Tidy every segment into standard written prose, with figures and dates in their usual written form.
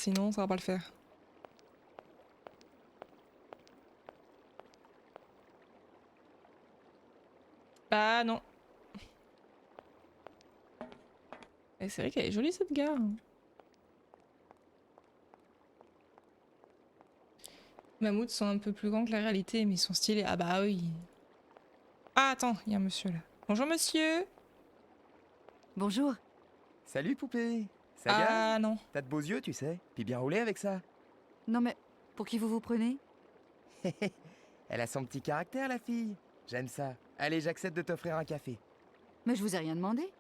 sinon ça va pas le faire. Ah non. Et c'est vrai qu'elle est jolie cette gare. Les mammouths sont un peu plus grands que la réalité, mais ils sont stylés. Ah bah oui. Ah attends, il y a un monsieur là. Bonjour monsieur. Bonjour. Salut poupée. Ça Ah gaz? non. T'as de beaux yeux, tu sais. Puis bien roulé avec ça. Non mais, pour qui vous vous prenez? Elle a son petit caractère, la fille. J'aime ça. Allez, j'accepte de t'offrir un café. Mais je vous ai rien demandé.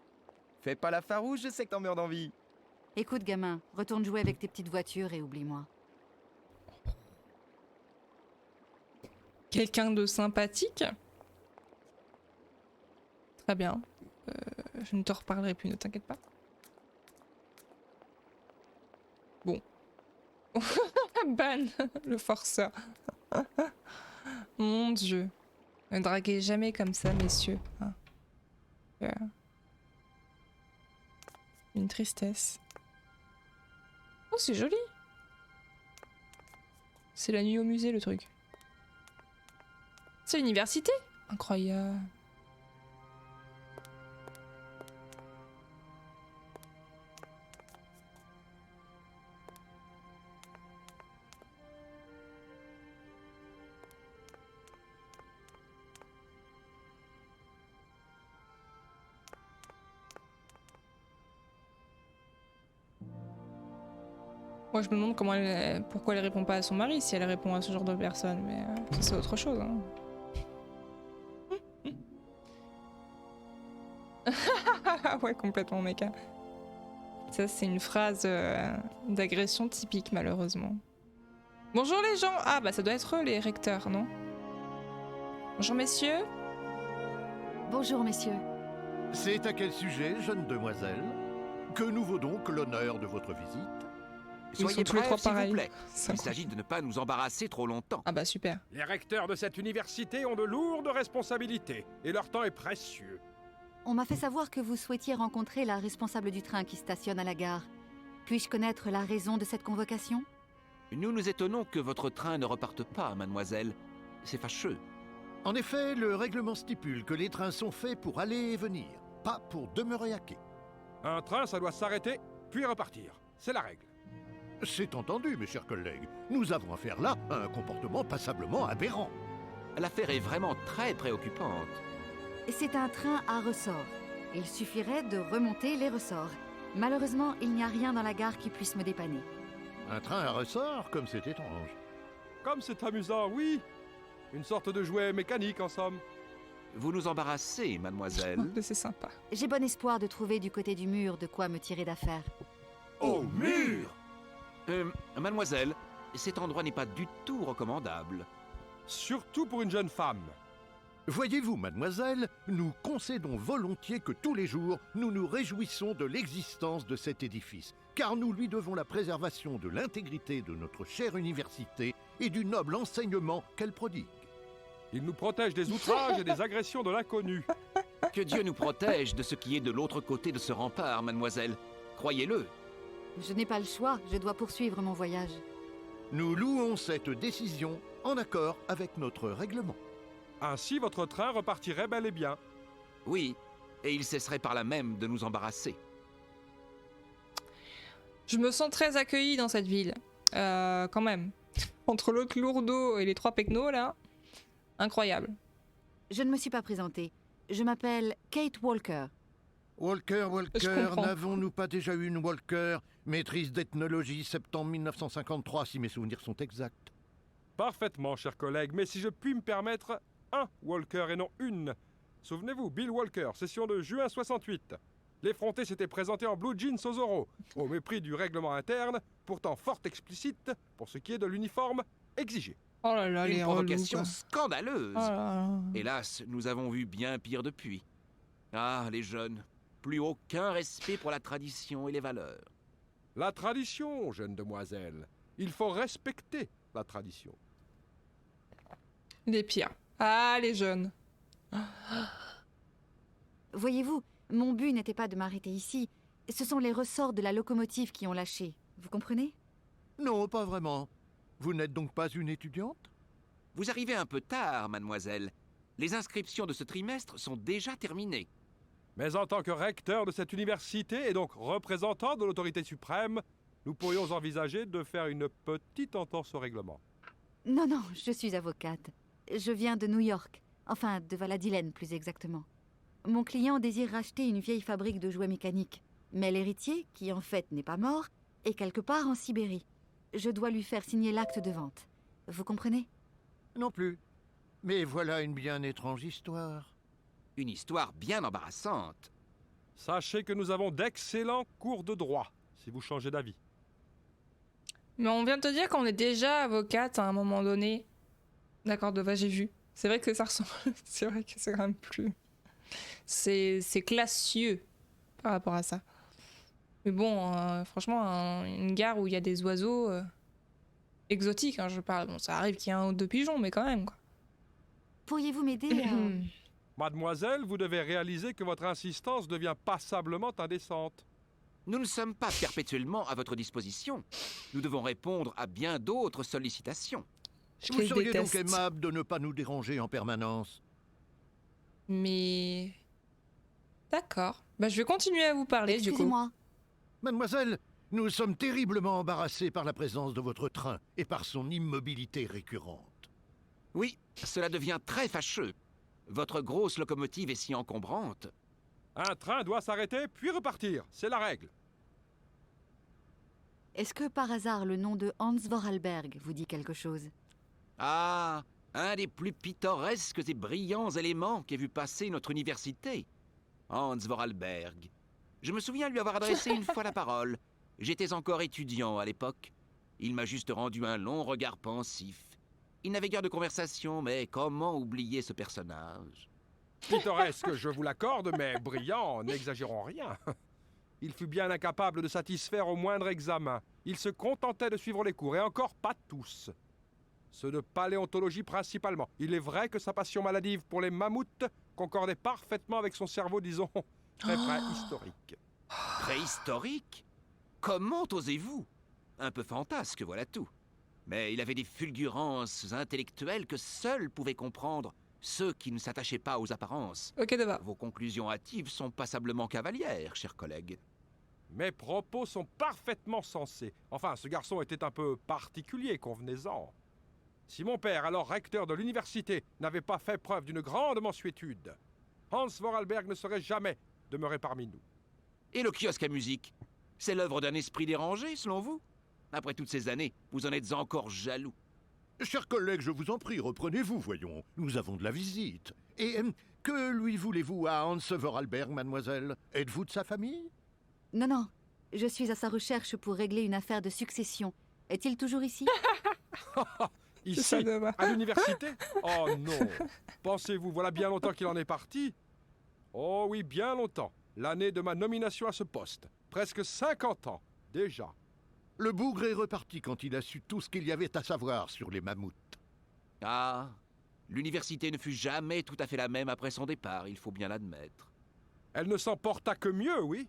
Fais pas la farouche, je sais que t'en meurs d'envie. Écoute gamin, retourne jouer avec tes petites voitures et oublie-moi. Quelqu'un de sympathique. Très bien. Je ne te reparlerai plus, ne t'inquiète pas. Bon. Ban, le forceur. Mon dieu. Ne draguez jamais comme ça, messieurs. Hein. Une tristesse. Oh, c'est joli. C'est la nuit au musée, le truc. C'est l'université. Incroyable. Moi, je me demande pourquoi elle répond pas à son mari si elle répond à ce genre de personne, mais ça c'est autre chose. Hein. Ouais, complètement méca. Ça, c'est une phrase d'agression typique, malheureusement. Bonjour les gens! Ah, bah ça doit être eux, les recteurs, non? Bonjour messieurs. Bonjour messieurs. C'est à quel sujet, jeune demoiselle? Que nous vaut donc l'honneur de votre visite? Ils Soyez sont tous les trois brefs, s'il vous pareils. plaît. C'est Il s'agit de ne pas nous embarrasser trop longtemps. Ah bah super. Les recteurs de cette université ont de lourdes responsabilités et leur temps est précieux. On m'a fait savoir que vous souhaitiez rencontrer la responsable du train qui stationne à la gare. Puis-je connaître la raison de cette convocation? Nous nous étonnons que votre train ne reparte pas, mademoiselle. C'est fâcheux. En effet, le règlement stipule que les trains sont faits pour aller et venir, pas pour demeurer à quai. Un train, ça doit s'arrêter, puis repartir. C'est la règle. C'est entendu, mes chers collègues. Nous avons affaire là à un comportement passablement aberrant. L'affaire est vraiment très préoccupante. C'est un train à ressort. Il suffirait de remonter les ressorts. Malheureusement, il n'y a rien dans la gare qui puisse me dépanner. Un train à ressort, comme c'est étrange. Comme c'est amusant, oui. Une sorte de jouet mécanique, en somme. Vous nous embarrassez, mademoiselle. C'est sympa. J'ai bon espoir de trouver du côté du mur de quoi me tirer d'affaire. Au mur! Mademoiselle, cet endroit n'est pas du tout recommandable. Surtout pour une jeune femme. Voyez-vous, mademoiselle, nous concédons volontiers que tous les jours, nous nous réjouissons de l'existence de cet édifice, car nous lui devons la préservation de l'intégrité de notre chère université et du noble enseignement qu'elle prodigue. Il nous protège des outrages et des agressions de l'inconnu. Que Dieu nous protège de ce qui est de l'autre côté de ce rempart, mademoiselle. Croyez-le. Je n'ai pas le choix, je dois poursuivre mon voyage. Nous louons cette décision en accord avec notre règlement. Ainsi, votre train repartirait bel et bien. Oui, et il cesserait par là même de nous embarrasser. Je me sens très accueillie dans cette ville. Quand même. Entre l'autre lourdeau et les trois pecnos, là. Incroyable. Je ne me suis pas présentée. Je m'appelle Kate Walker. Walker, Je Walker, comprends. n'avons-nous pas déjà eu une Walker, maîtrise d'ethnologie, septembre 1953, si mes souvenirs sont exacts? Parfaitement, cher collègue, mais si je puis me permettre, un Walker et non une. Souvenez-vous, Bill Walker, session de juin 68. L'effronté s'était présenté en blue jeans au Zorro, au mépris du règlement interne, pourtant fort explicite pour ce qui est de l'uniforme exigé. Oh là là, Une les relous, provocation quoi. scandaleuse. Oh là là. Hélas, nous avons vu bien pire depuis. Ah, les jeunes, plus aucun respect pour la tradition et les valeurs. La tradition, jeune demoiselle. Il faut respecter la tradition. Les pires. Ah, les jeunes. Voyez-vous, mon but n'était pas de m'arrêter ici. Ce sont les ressorts de la locomotive qui ont lâché. Vous comprenez? Non, pas vraiment. Vous n'êtes donc pas une étudiante? Vous arrivez un peu tard, mademoiselle. Les inscriptions de ce trimestre sont déjà terminées. Mais en tant que recteur de cette université et donc représentant de l'autorité suprême, nous pourrions envisager de faire une petite entorse au règlement. Non, non, je suis avocate. Je viens de New York. Enfin, de Valladolid, plus exactement. Mon client désire racheter une vieille fabrique de jouets mécaniques. Mais l'héritier, qui en fait n'est pas mort, est quelque part en Sibérie. Je dois lui faire signer l'acte de vente. Vous comprenez? Non plus. Mais voilà une bien étrange histoire. Une histoire bien embarrassante. Sachez que nous avons d'excellents cours de droit, si vous changez d'avis. Mais on vient de te dire qu'on est déjà avocate à un moment donné. D'accord, de j'ai vu. C'est vrai que ça ressemble. C'est vrai que c'est quand même plus. C'est classieux par rapport à ça. Mais bon, franchement, une gare où il y a des oiseaux exotiques, hein, je parle. Bon, ça arrive qu'il y ait un ou deux pigeons, mais quand même, quoi. Pourriez-vous m'aider à... Mademoiselle, vous devez réaliser que votre insistance devient passablement indécente. Nous ne sommes pas perpétuellement à votre disposition. Nous devons répondre à bien d'autres sollicitations. Je Vous les seriez donc déteste. aimable de ne pas nous déranger en permanence. Mais... D'accord. Bah, je vais continuer à vous parler, du coup. Excusez-moi. Mademoiselle, nous sommes terriblement embarrassés par la présence de votre train et par son immobilité récurrente. Oui, cela devient très fâcheux. Votre grosse locomotive est si encombrante. Un train doit s'arrêter puis repartir, c'est la règle. Est-ce que par hasard le nom de Hans Vorarlberg vous dit quelque chose? Ah, un des plus pittoresques et brillants éléments qu'ait vu passer notre université. Hans Vorarlberg. Je me souviens lui avoir adressé une fois la parole. J'étais encore étudiant à l'époque. Il m'a juste rendu un long regard pensif. Il n'avait guère de conversation, mais comment oublier ce personnage? Pittoresque, je vous l'accorde, mais brillant, n'exagérons rien. Il fut bien incapable de satisfaire au moindre examen. Il se contentait de suivre les cours, et encore pas tous. Ceux de paléontologie principalement. Il est vrai que sa passion maladive pour les mammouths concordait parfaitement avec son cerveau, disons, très préhistorique. Préhistorique? Comment osez-vous? Un peu fantasque, voilà tout. Mais il avait des fulgurances intellectuelles que seuls pouvaient comprendre ceux qui ne s'attachaient pas aux apparences. Ok, de bas. Vos conclusions hâtives sont passablement cavalières, chers collègues. Mes propos sont parfaitement sensés. Enfin, ce garçon était un peu particulier, convenez-en. Si mon père, alors recteur de l'université, n'avait pas fait preuve d'une grande mansuétude, Hans Vorarlberg ne serait jamais demeuré parmi nous. Et le kiosque à musique? C'est l'œuvre d'un esprit dérangé, selon vous? Après toutes ces années, vous en êtes encore jaloux. Chers collègues, je vous en prie, reprenez-vous, voyons. Nous avons de la visite. Et que lui voulez-vous à Hans Vorarlberg, mademoiselle? Êtes-vous de sa famille? Non, non. Je suis à sa recherche pour régler une affaire de succession. Est-il toujours ici? Ici, ça de bas. à l'université? Oh non! Pensez-vous, voilà bien longtemps qu'il en est parti? Oh oui, bien longtemps. L'année de ma nomination à ce poste. Presque 50 ans, déjà. Le bougre est reparti quand il a su tout ce qu'il y avait à savoir sur les mammouths. Ah, l'université ne fut jamais tout à fait la même après son départ, il faut bien l'admettre. Elle ne s'en porta que mieux, oui.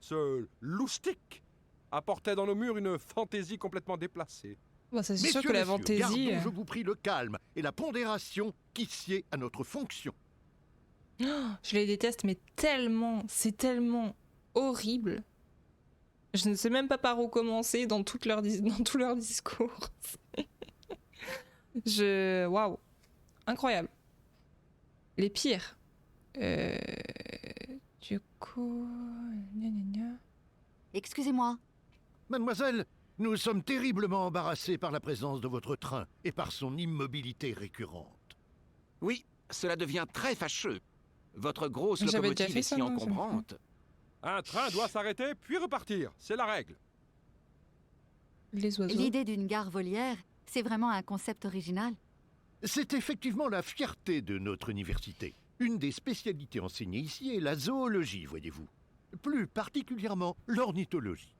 Ce loustic apportait dans nos murs une fantaisie complètement déplacée. Bon, c'est sûr Messieurs, que la messieurs, fantaisie... gardons, je vous prie, le calme et la pondération qui sied à notre fonction. Je les déteste, mais tellement, c'est tellement horrible. Je ne sais même pas par où commencer dans, dans tout leur discours. Waouh. Incroyable. Les pires. Du coup... gna gna gna. Excusez-moi. Mademoiselle, nous sommes terriblement embarrassés par la présence de votre train et par son immobilité récurrente. Oui, cela devient très fâcheux. Votre grosse J'avais déjà locomotive fait est ça, si moi, ça. encombrante. Un train doit s'arrêter puis repartir, c'est la règle. Les oiseaux. L'idée d'une gare volière, c'est vraiment un concept original. C'est effectivement la fierté de notre université. Une des spécialités enseignées ici est la zoologie, voyez-vous. Plus particulièrement l'ornithologie.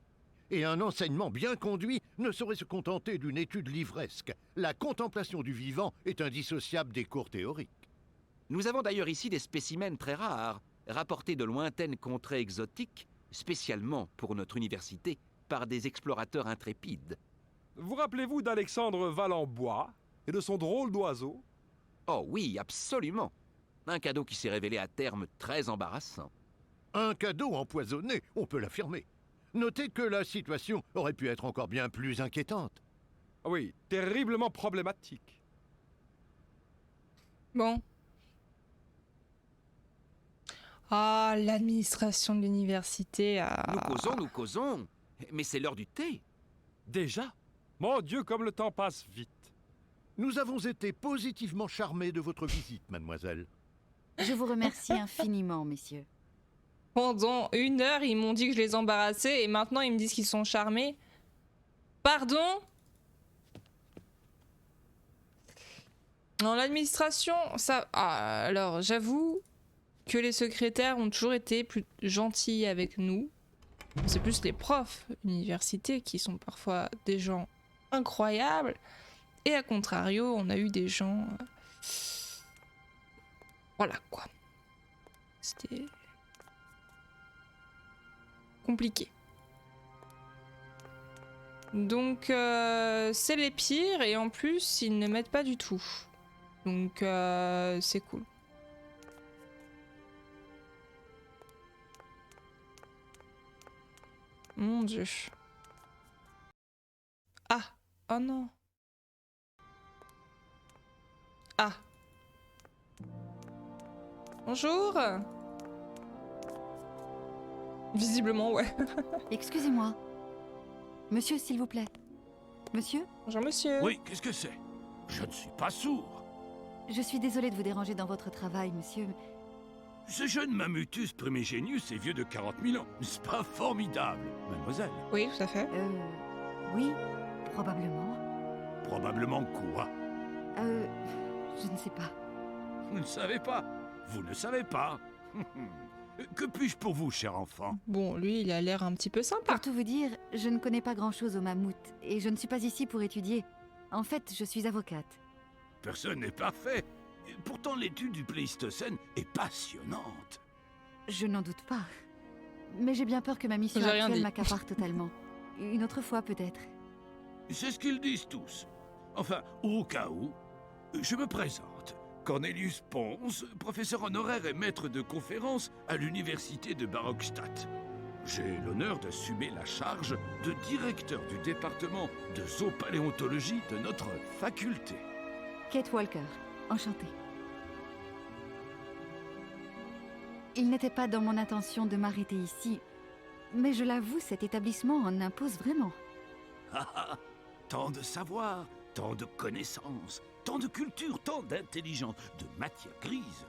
Et un enseignement bien conduit ne saurait se contenter d'une étude livresque. La contemplation du vivant est indissociable des cours théoriques. Nous avons d'ailleurs ici des spécimens très rares, rapportés de lointaines contrées exotiques, spécialement pour notre université, par des explorateurs intrépides. vous rappelez-vous d'Alexandre Valenbois et de son drôle d'oiseau? Oh oui, absolument. Un cadeau qui s'est révélé à terme très embarrassant. Un cadeau empoisonné, on peut l'affirmer. Notez que la situation aurait pu être encore bien plus inquiétante. Oui, terriblement problématique. Bon. Ah, l'administration de l'université a... Nous causons, mais c'est l'heure du thé. Déjà? Mon Dieu, comme le temps passe vite. Nous avons été positivement charmés de votre visite, mademoiselle. Je vous remercie infiniment, messieurs. Pendant 1 heure, ils m'ont dit que je les embarrassais et maintenant ils me disent qu'ils sont charmés. Pardon? Dans l'administration, ça... Ah, alors, j'avoue que les secrétaires ont toujours été plus gentils avec nous. C'est plus les profs universités qui sont parfois des gens incroyables. Et à contrario, on a eu des gens... Voilà, quoi. C'était... compliqué. Donc, c'est les pires et en plus, ils ne m'aident pas du tout. Donc, c'est cool. Mon Dieu. Ah, oh non. Ah. Bonjour. Visiblement, ouais. Excusez-moi. Monsieur, s'il vous plaît. Monsieur? Bonjour, monsieur. Oui, qu'est-ce que c'est? Je ne suis pas sourd. Je suis désolée de vous déranger dans votre travail, monsieur. Ce jeune Mammutus primigenius est vieux de 40 000 ans. N'est-ce pas formidable, mademoiselle? Oui, tout à fait. Oui, probablement. Probablement quoi? Je ne sais pas. Vous ne savez pas. Vous ne savez pas. Que puis-je pour vous, cher enfant? Bon, lui, il a l'air un petit peu sympa. Pour tout vous dire, je ne connais pas grand-chose au mammouth et je ne suis pas ici pour étudier. En fait, je suis avocate. Personne n'est parfait. Pourtant, l'étude du Pléistocène est passionnante. Je n'en doute pas. Mais j'ai bien peur que ma mission J'ai rien actuelle dit. m'accapare totalement. Une autre fois, peut-être. C'est ce qu'ils disent tous. Enfin, au cas où, je me présente. Cornelius Pons, professeur honoraire et maître de conférences à l'université de Barrockstadt. J'ai l'honneur d'assumer la charge de directeur du département de zoopaléontologie de notre faculté. Kate Walker, enchantée. Il n'était pas dans mon intention de m'arrêter ici, mais je l'avoue, cet établissement en impose vraiment. Tant de savoir, tant de connaissances, tant de culture, tant d'intelligence, de matière grise.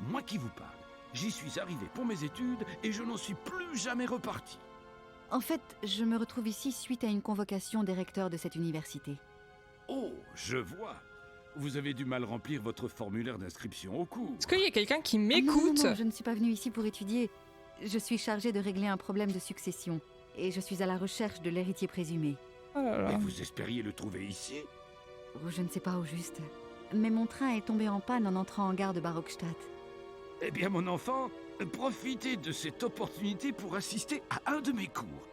Moi qui vous parle, j'y suis arrivé pour mes études et je n'en suis plus jamais reparti. En fait, je me retrouve ici suite à une convocation des recteurs de cette université. Oh, je vois. Vous avez du mal remplir votre formulaire d'inscription au cours. Est-ce qu'il y a quelqu'un qui Ah m'écoute? non, je ne suis pas venue ici pour étudier. Je suis chargée de régler un problème de succession. Et je suis à la recherche de l'héritier présumé. Oh là là. Et vous espériez le trouver ici? Oh, je ne sais pas au juste. Mais mon train est tombé en panne en entrant en gare de Barrockstadt. Eh bien, mon enfant, profitez de cette opportunité pour assister à un de mes cours.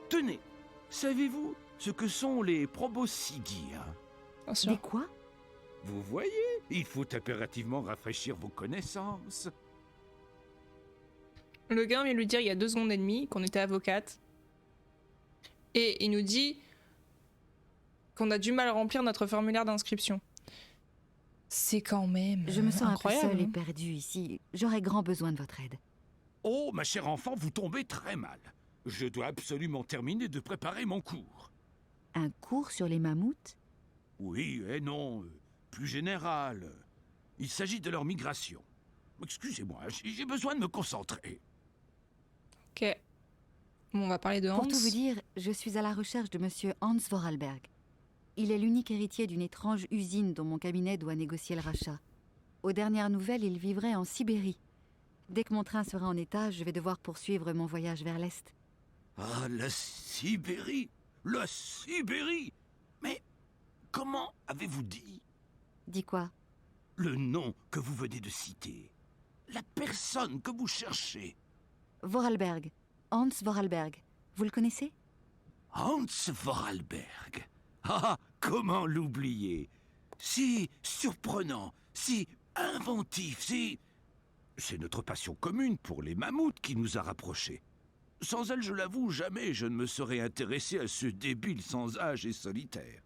Tenez, savez-vous ce que sont les proboscidies, hein? Bien sûr. Des quoi? Vous voyez, il faut impérativement rafraîchir vos connaissances. Le gars vient lui dire il y a 2 secondes et demie qu'on était avocate. Et il nous dit qu'on a du mal à remplir notre formulaire d'inscription. C'est quand même Je me sens incroyable. un peu seule et perdue ici. J'aurais grand besoin de votre aide. Oh, ma chère enfant, vous tombez très mal. Je dois absolument terminer de préparer mon cours. Un cours sur les mammouths? Oui et non, plus général. Il s'agit de leur migration. Excusez-moi, j'ai besoin de me concentrer. Ok. Bon, on va parler de Hans. Pour tout vous dire, je suis à la recherche de monsieur Hans Vorarlberg. Il est l'unique héritier d'une étrange usine dont mon cabinet doit négocier le rachat. Aux dernières nouvelles, il vivrait en Sibérie. Dès que mon train sera en état, je vais devoir poursuivre mon voyage vers l'Est. Ah, la Sibérie! La Sibérie! Mais comment avez-vous dit Dis quoi? le nom que vous venez de citer? La personne que vous cherchez? Vorarlberg. Hans Vorarlberg. Vous le connaissez? Hans Vorarlberg. Ah, comment l'oublier? Si surprenant, si inventif, si... C'est notre passion commune pour les mammouths qui nous a rapprochés. Sans elle, je l'avoue, jamais je ne me serais intéressé à ce débile sans âge et solitaire.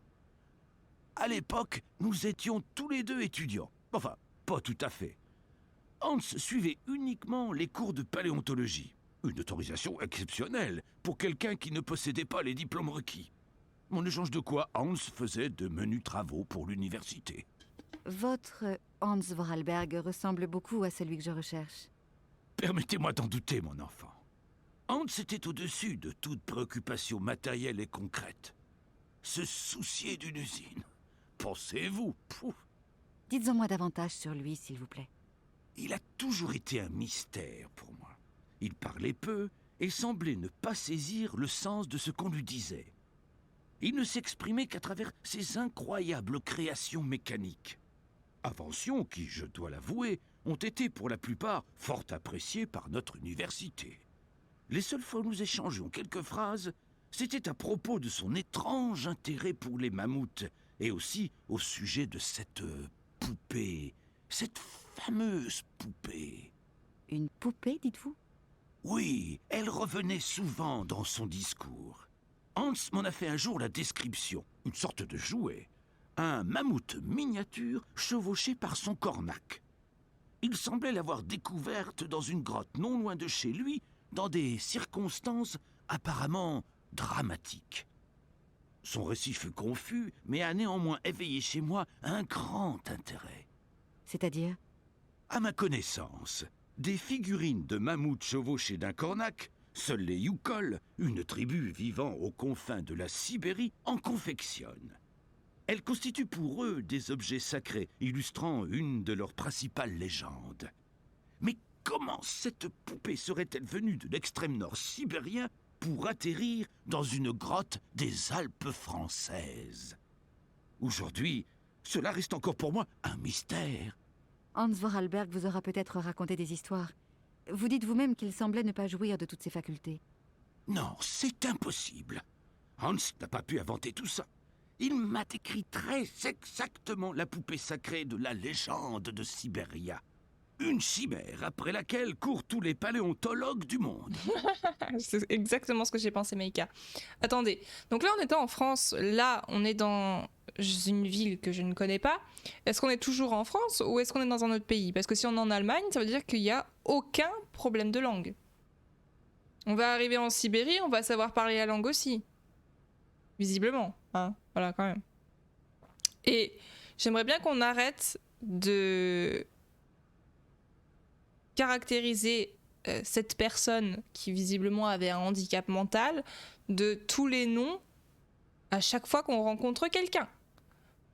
À l'époque, nous étions tous les deux étudiants. Enfin, pas tout à fait. Hans suivait uniquement les cours de paléontologie. Une autorisation exceptionnelle pour quelqu'un qui ne possédait pas les diplômes requis. En échange de quoi, Hans faisait de menus travaux pour l'université. Votre Hans Vorarlberg ressemble beaucoup à celui que je recherche. Permettez-moi d'en douter, mon enfant. Hans était au-dessus de toute préoccupation matérielle et concrète. Se soucier d'une usine. Pensez-vous, pouf. Dites-en moi davantage sur lui, s'il vous plaît. Il a toujours été un mystère pour moi. Il parlait peu et semblait ne pas saisir le sens de ce qu'on lui disait. Il ne s'exprimait qu'à travers ses incroyables créations mécaniques. Inventions qui, je dois l'avouer, ont été pour la plupart fort appréciées par notre université. Les seules fois où nous échangions quelques phrases, c'était à propos de son étrange intérêt pour les mammouths et aussi au sujet de cette poupée, cette fameuse poupée. Une poupée, dites-vous? Oui, elle revenait souvent dans son discours. Hans m'en a fait un jour la description, une sorte de jouet. Un mammouth miniature chevauché par son cornac. Il semblait l'avoir découverte dans une grotte non loin de chez lui, dans des circonstances apparemment dramatiques. Son récit fut confus, mais a néanmoins éveillé chez moi un grand intérêt. C'est-à-dire? À ma connaissance, des figurines de mammouths chevauchés d'un cornac, seuls les Yukol, une tribu vivant aux confins de la Sibérie, en confectionnent. Elles constituent pour eux des objets sacrés, illustrant une de leurs principales légendes. Mais comment cette poupée serait-elle venue de l'extrême nord sibérien pour atterrir dans une grotte des Alpes françaises? Aujourd'hui, cela reste encore pour moi un mystère. Hans Vorarlberg vous aura peut-être raconté des histoires. Vous dites vous-même qu'il semblait ne pas jouir de toutes ses facultés. Non, c'est impossible. Hans n'a pas pu inventer tout ça. Il m'a décrit très exactement la poupée sacrée de la légende de Sibéria. Une chimère après laquelle courent tous les paléontologues du monde. C'est exactement ce que j'ai pensé, Meika. Attendez, donc là on était en France, là on est dans une ville que je ne connais pas. Est-ce qu'on est toujours en France ou est-ce qu'on est dans un autre pays? Parce que si on est en Allemagne, ça veut dire qu'il n'y a aucun problème de langue. On va arriver en Sibérie, on va savoir parler la langue aussi. Visiblement, hein, voilà quand même. Et j'aimerais bien qu'on arrête de caractériser cette personne qui visiblement avait un handicap mental de tous les noms à chaque fois qu'on rencontre quelqu'un.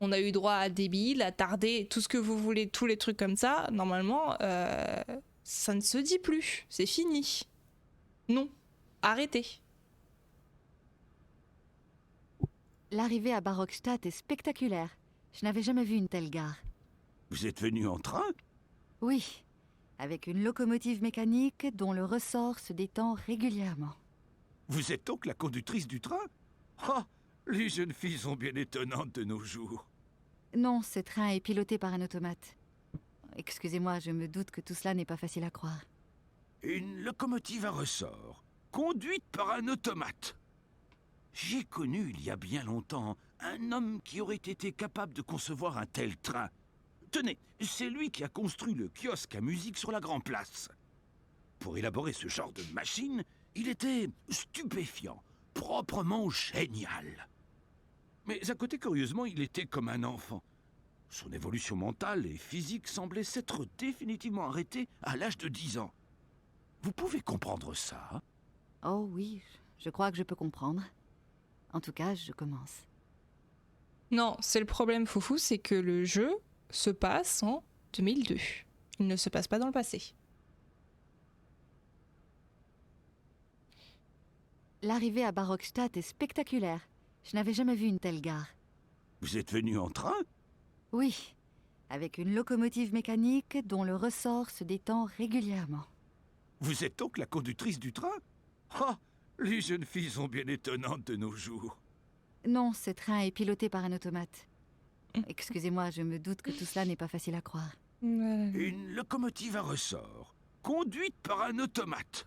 On a eu droit à débile, à tardé, tout ce que vous voulez, tous les trucs comme ça. Normalement, ça ne se dit plus. C'est fini. Non. Arrêtez. L'arrivée à Barokstadt est spectaculaire. Je n'avais jamais vu une telle gare. Vous êtes venu en train? Oui, avec une locomotive mécanique dont le ressort se détend régulièrement. Vous êtes donc la conductrice du train? Ah, les jeunes filles sont bien étonnantes de nos jours. Non, ce train est piloté par un automate. Excusez-moi, je me doute que tout cela n'est pas facile à croire. Une locomotive à ressort, conduite par un automate. J'ai connu il y a bien longtemps un homme qui aurait été capable de concevoir un tel train. Tenez, c'est lui qui a construit le kiosque à musique sur la Grand Place. Pour élaborer ce genre de machine, il était stupéfiant, proprement génial. Mais à côté, curieusement, il était comme un enfant. Son évolution mentale et physique semblait s'être définitivement arrêtée à l'âge de 10 ans. Vous pouvez comprendre ça, hein? Oh oui, je crois que je peux comprendre. En tout cas, je commence. Non, c'est le problème, Foufou, c'est que le jeu se passe en 2002. Il ne se passe pas dans le passé. L'arrivée à Barokstadt est spectaculaire. Je n'avais jamais vu une telle gare. Vous êtes venu en train? Oui, avec une locomotive mécanique dont le ressort se détend régulièrement. Vous êtes donc la conductrice du train? Ah, les jeunes filles sont bien étonnantes de nos jours. Non, ce train est piloté par un automate. Mm. Excusez-moi, je me doute que tout cela n'est pas facile à croire. Une locomotive à ressort, conduite par un automate.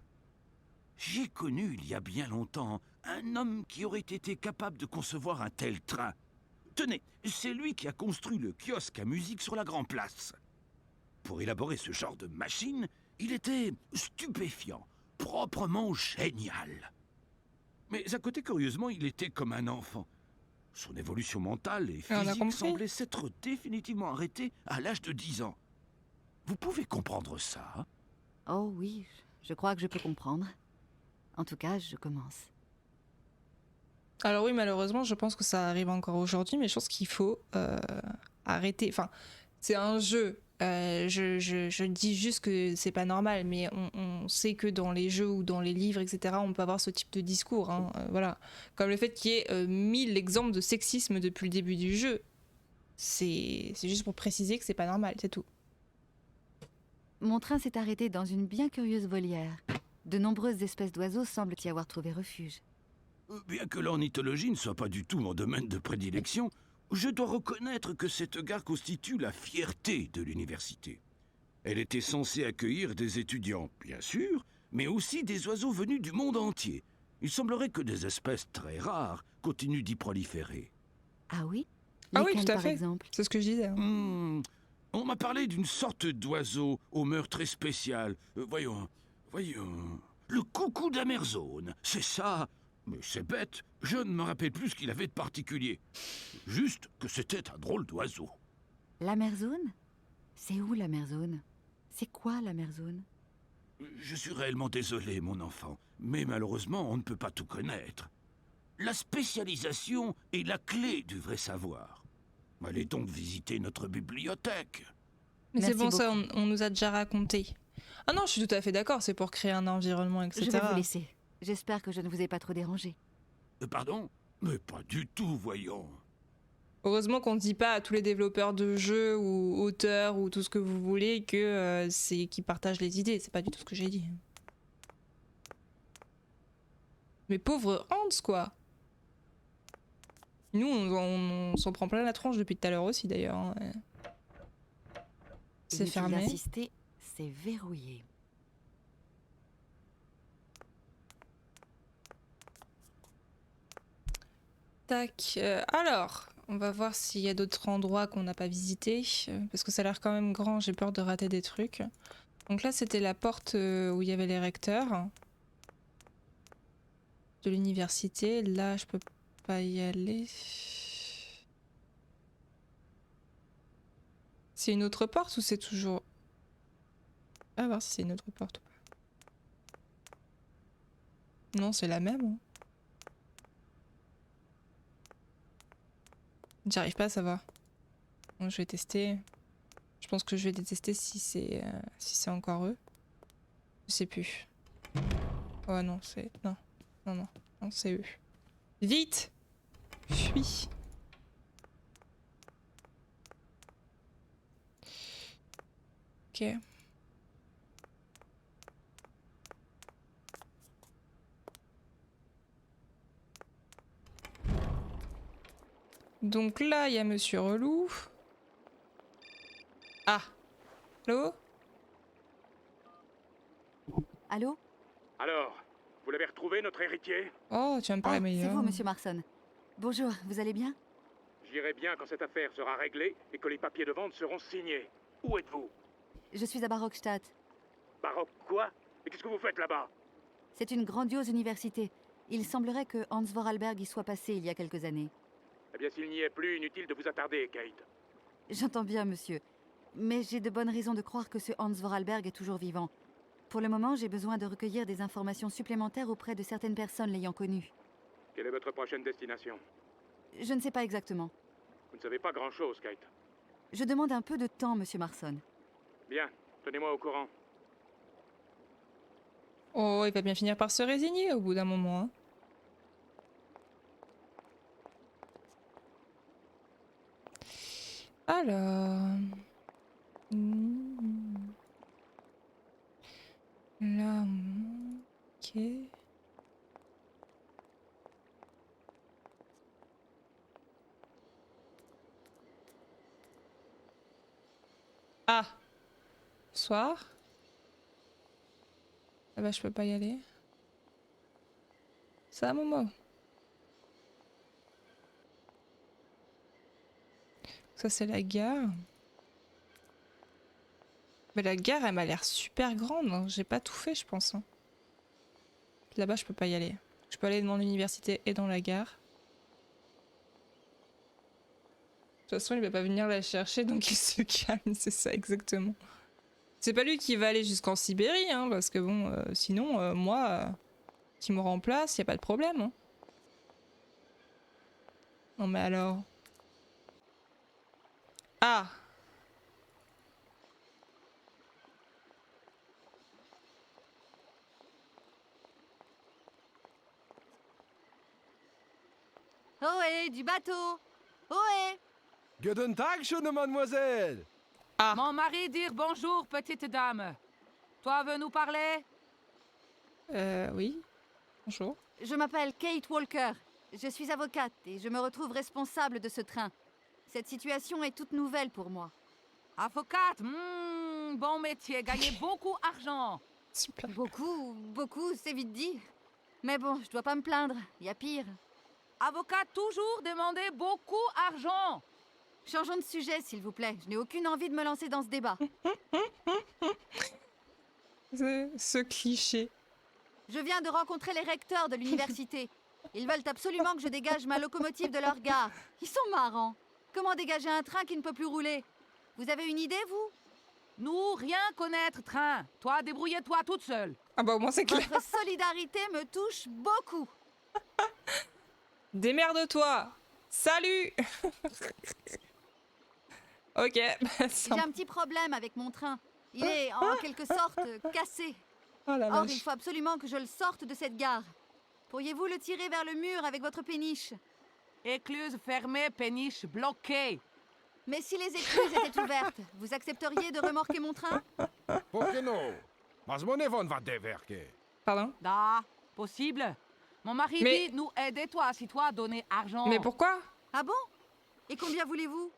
J'ai connu il y a bien longtemps un homme qui aurait été capable de concevoir un tel train. Tenez, c'est lui qui a construit le kiosque à musique sur la Grand Place. Pour élaborer ce genre de machine, il était stupéfiant, proprement génial. Mais à côté, curieusement, il était comme un enfant. Son évolution mentale et On a physique compris. semblait s'être définitivement arrêtée à l'âge de 10 ans. Vous pouvez comprendre ça, hein? Oh oui, je crois que je peux comprendre. En tout cas, je commence. Alors oui, malheureusement, je pense que ça arrive encore aujourd'hui, mais je pense qu'il faut arrêter. Enfin, c'est un jeu. Je dis juste que c'est pas normal, mais on sait que dans les jeux ou dans les livres, etc., on peut avoir ce type de discours. Hein, voilà. Comme le fait qu'il y ait 1000 exemples de sexisme depuis le début du jeu. C'est juste pour préciser que c'est pas normal, c'est tout. Mon train s'est arrêté dans une bien curieuse volière. De nombreuses espèces d'oiseaux semblent y avoir trouvé refuge. Bien que l'ornithologie ne soit pas du tout mon domaine de prédilection, je dois reconnaître que cette gare constitue la fierté de l'université. Elle était censée accueillir des étudiants, bien sûr, mais aussi des oiseaux venus du monde entier. Il semblerait que des espèces très rares continuent d'y proliférer. Ah oui? Ah oui, Lesquelles, tout à par fait. exemple? C'est ce que je disais. Hein. On m'a parlé d'une sorte d'oiseau aux mœurs très spéciales. Voyons. Le coucou d'Amerzone, c'est ça. Mais c'est bête, je ne me rappelle plus ce qu'il avait de particulier. Juste que c'était un drôle d'oiseau. La mer zone? C'est où la mer zone? C'est quoi la mer zone? Je suis réellement désolé, mon enfant, mais malheureusement, on ne peut pas tout connaître. La spécialisation est la clé du vrai savoir. Allez donc visiter notre bibliothèque. Mais c'est Merci bon, ça, beaucoup. on nous a déjà raconté. Ah non, je suis tout à fait d'accord, c'est pour créer un environnement, etc. Je vais vous laisser. J'espère que je ne vous ai pas trop dérangé. Pardon? Mais pas du tout, voyons. Heureusement qu'on ne dit pas à tous les développeurs de jeux ou auteurs ou tout ce que vous voulez que c'est qu'ils partagent les idées. C'est pas du tout ce que j'ai dit. Mais pauvre Hans, quoi. Nous, on s'en prend plein la tronche depuis tout à l'heure aussi, d'ailleurs. Hein. C'est Inutile fermé. d'insister, c'est verrouillé. Tac. Alors, on va voir s'il y a d'autres endroits qu'on n'a pas visités. Parce que ça a l'air quand même grand, j'ai peur de rater des trucs. Donc là, c'était la porte où il y avait les recteurs de l'université. Là, je peux pas y aller. C'est une autre porte ou c'est toujours... On va voir si c'est une autre porte ou pas. Non, c'est la même. Hein. J'arrive pas à savoir. Bon, je vais tester. Je pense que je vais détester si c'est encore eux. Je sais plus. Oh non, c'est... Non, c'est eux. Vite! Fuis! Ok. Donc là, il y a Monsieur Relou. Ah! Allô? Allô? Alors, vous l'avez retrouvé, notre héritier? Oh, tu vas me parler Ah, c'est meilleur. vous, monsieur Marson. Bonjour, vous allez bien? J'irai bien quand cette affaire sera réglée et que les papiers de vente seront signés. Où êtes-vous? Je suis à Barockstadt. Baroque quoi? Et qu'est-ce que vous faites là-bas? C'est une grandiose université. Il semblerait que Hans Vorarlberg y soit passé il y a quelques années. Eh bien, s'il n'y est plus, inutile de vous attarder, Kate. J'entends bien, monsieur. Mais j'ai de bonnes raisons de croire que ce Hans Vorarlberg est toujours vivant. Pour le moment, j'ai besoin de recueillir des informations supplémentaires auprès de certaines personnes l'ayant connu. Quelle est votre prochaine destination? Je ne sais pas exactement. Vous ne savez pas grand-chose, Kate. Je demande un peu de temps, monsieur Marson. Bien, tenez-moi au courant. Oh, il va bien finir par se résigner au bout d'un moment. Hein. Alors... Là... Ok... Ah. Bonsoir. Ah bah je peux pas y aller. Ça, Momo. Ça c'est la gare. Mais la gare elle m'a l'air super grande, hein. J'ai pas tout fait je pense. Hein. Là-bas je peux pas y aller. Je peux aller dans l'université et dans la gare. De toute façon il va pas venir la chercher donc il se calme, c'est ça exactement. C'est pas lui qui va aller jusqu'en Sibérie, hein, parce que bon, sinon, moi, qui me remplace, y a pas de problème. Hein. Non mais alors... Ah! Ohé, du bateau! Ohé! Guten Tag, schöne mademoiselle. Ah! Mon mari dire bonjour, petite dame. Toi veux nous parler? Oui. Bonjour. Je m'appelle Kate Walker. Je suis avocate et je me retrouve responsable de ce train. Cette situation est toute nouvelle pour moi. Avocate, bon métier, gagnez beaucoup d'argent. Super. Beaucoup, c'est vite dit. Mais bon, je dois pas me plaindre, y a pire. Avocate toujours demander beaucoup d'argent. Changeons de sujet, s'il vous plaît. Je n'ai aucune envie de me lancer dans ce débat. Ce cliché. Je viens de rencontrer les recteurs de l'université. Ils veulent absolument que je dégage ma locomotive de leur gare. Ils sont marrants. Comment dégager un train qui ne peut plus rouler? Vous avez une idée, vous? Nous, rien connaître train. Toi, débrouille-toi toute seule. Ah bah au moins c'est clair. Votre solidarité me touche beaucoup. Démerde-toi. Salut. Ok. J'ai un petit problème avec mon train. Il est en quelque sorte cassé. Oh la Or, vache. il faut absolument que je le sorte de cette gare. Pourriez-vous le tirer vers le mur avec votre péniche? Écluse fermée, péniche bloquée. Mais si les écluses étaient ouvertes, vous accepteriez de remorquer mon train? Pourquoi non? Was mon Yvonne va déverquer. Pardon? Da, possible. Mon mari Mais- dit nous aider toi si toi donner argent. Mais pourquoi? Ah bon? Et combien voulez-vous?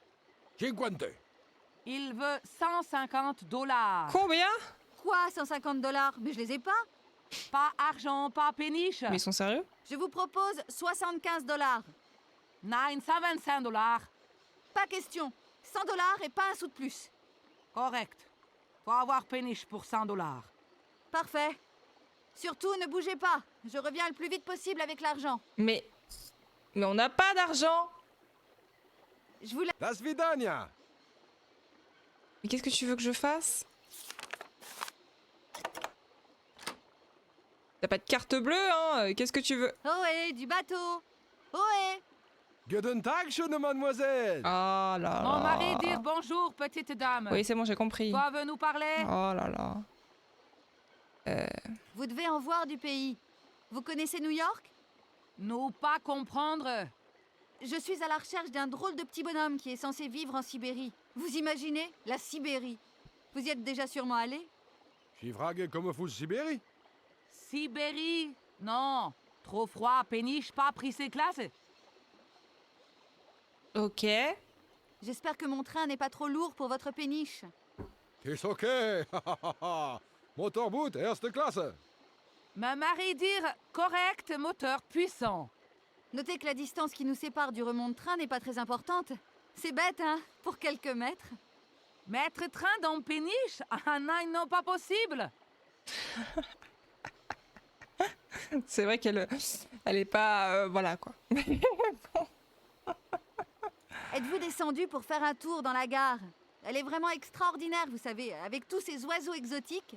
50. Il veut $150. Combien? Quoi, 150 $? Mais je les ai pas. Pas argent, pas péniche. Mais ils sont sérieux? Je vous propose 75 $. Nein, $25. Pas question. 100 $ et pas un sou de plus. Correct. Faut avoir péniche pour $100. Parfait. Surtout, ne bougez pas. Je reviens le plus vite possible avec l'argent. Mais on n'a pas d'argent. Je vous la... Das vidania. Mais qu'est-ce que tu veux que je fasse? T'as pas de carte bleue, hein? Qu'est-ce que tu veux? Ohé, du bateau. Ohé. Guten Tag, schöne mademoiselle. Oh là là. Mon mari dire bonjour, petite dame. Oui, c'est bon, j'ai compris. Toi veux nous parler? Oh là là. Vous devez en voir du pays. Vous connaissez New York? Nous pas comprendre. Je suis à la recherche d'un drôle de petit bonhomme qui est censé vivre en Sibérie. Vous imaginez? La Sibérie. Vous y êtes déjà sûrement allé? Je frage comme vous Sibérie. Sibérie? Non. Trop froid, péniche, pas pris ses classes. Ok. J'espère que mon train n'est pas trop lourd pour votre péniche. Ist okay. Motorboot, erste Klasse. Ma mari dire correct, moteur puissant. Notez que la distance qui nous sépare du remont de train n'est pas très importante. C'est bête, hein? Pour quelques mètres. Mettre train dans péniche? Ah non, pas possible. C'est vrai qu'elle elle est pas... voilà quoi. Êtes-vous descendu pour faire un tour dans la gare? Elle est vraiment extraordinaire, vous savez, avec tous ces oiseaux exotiques.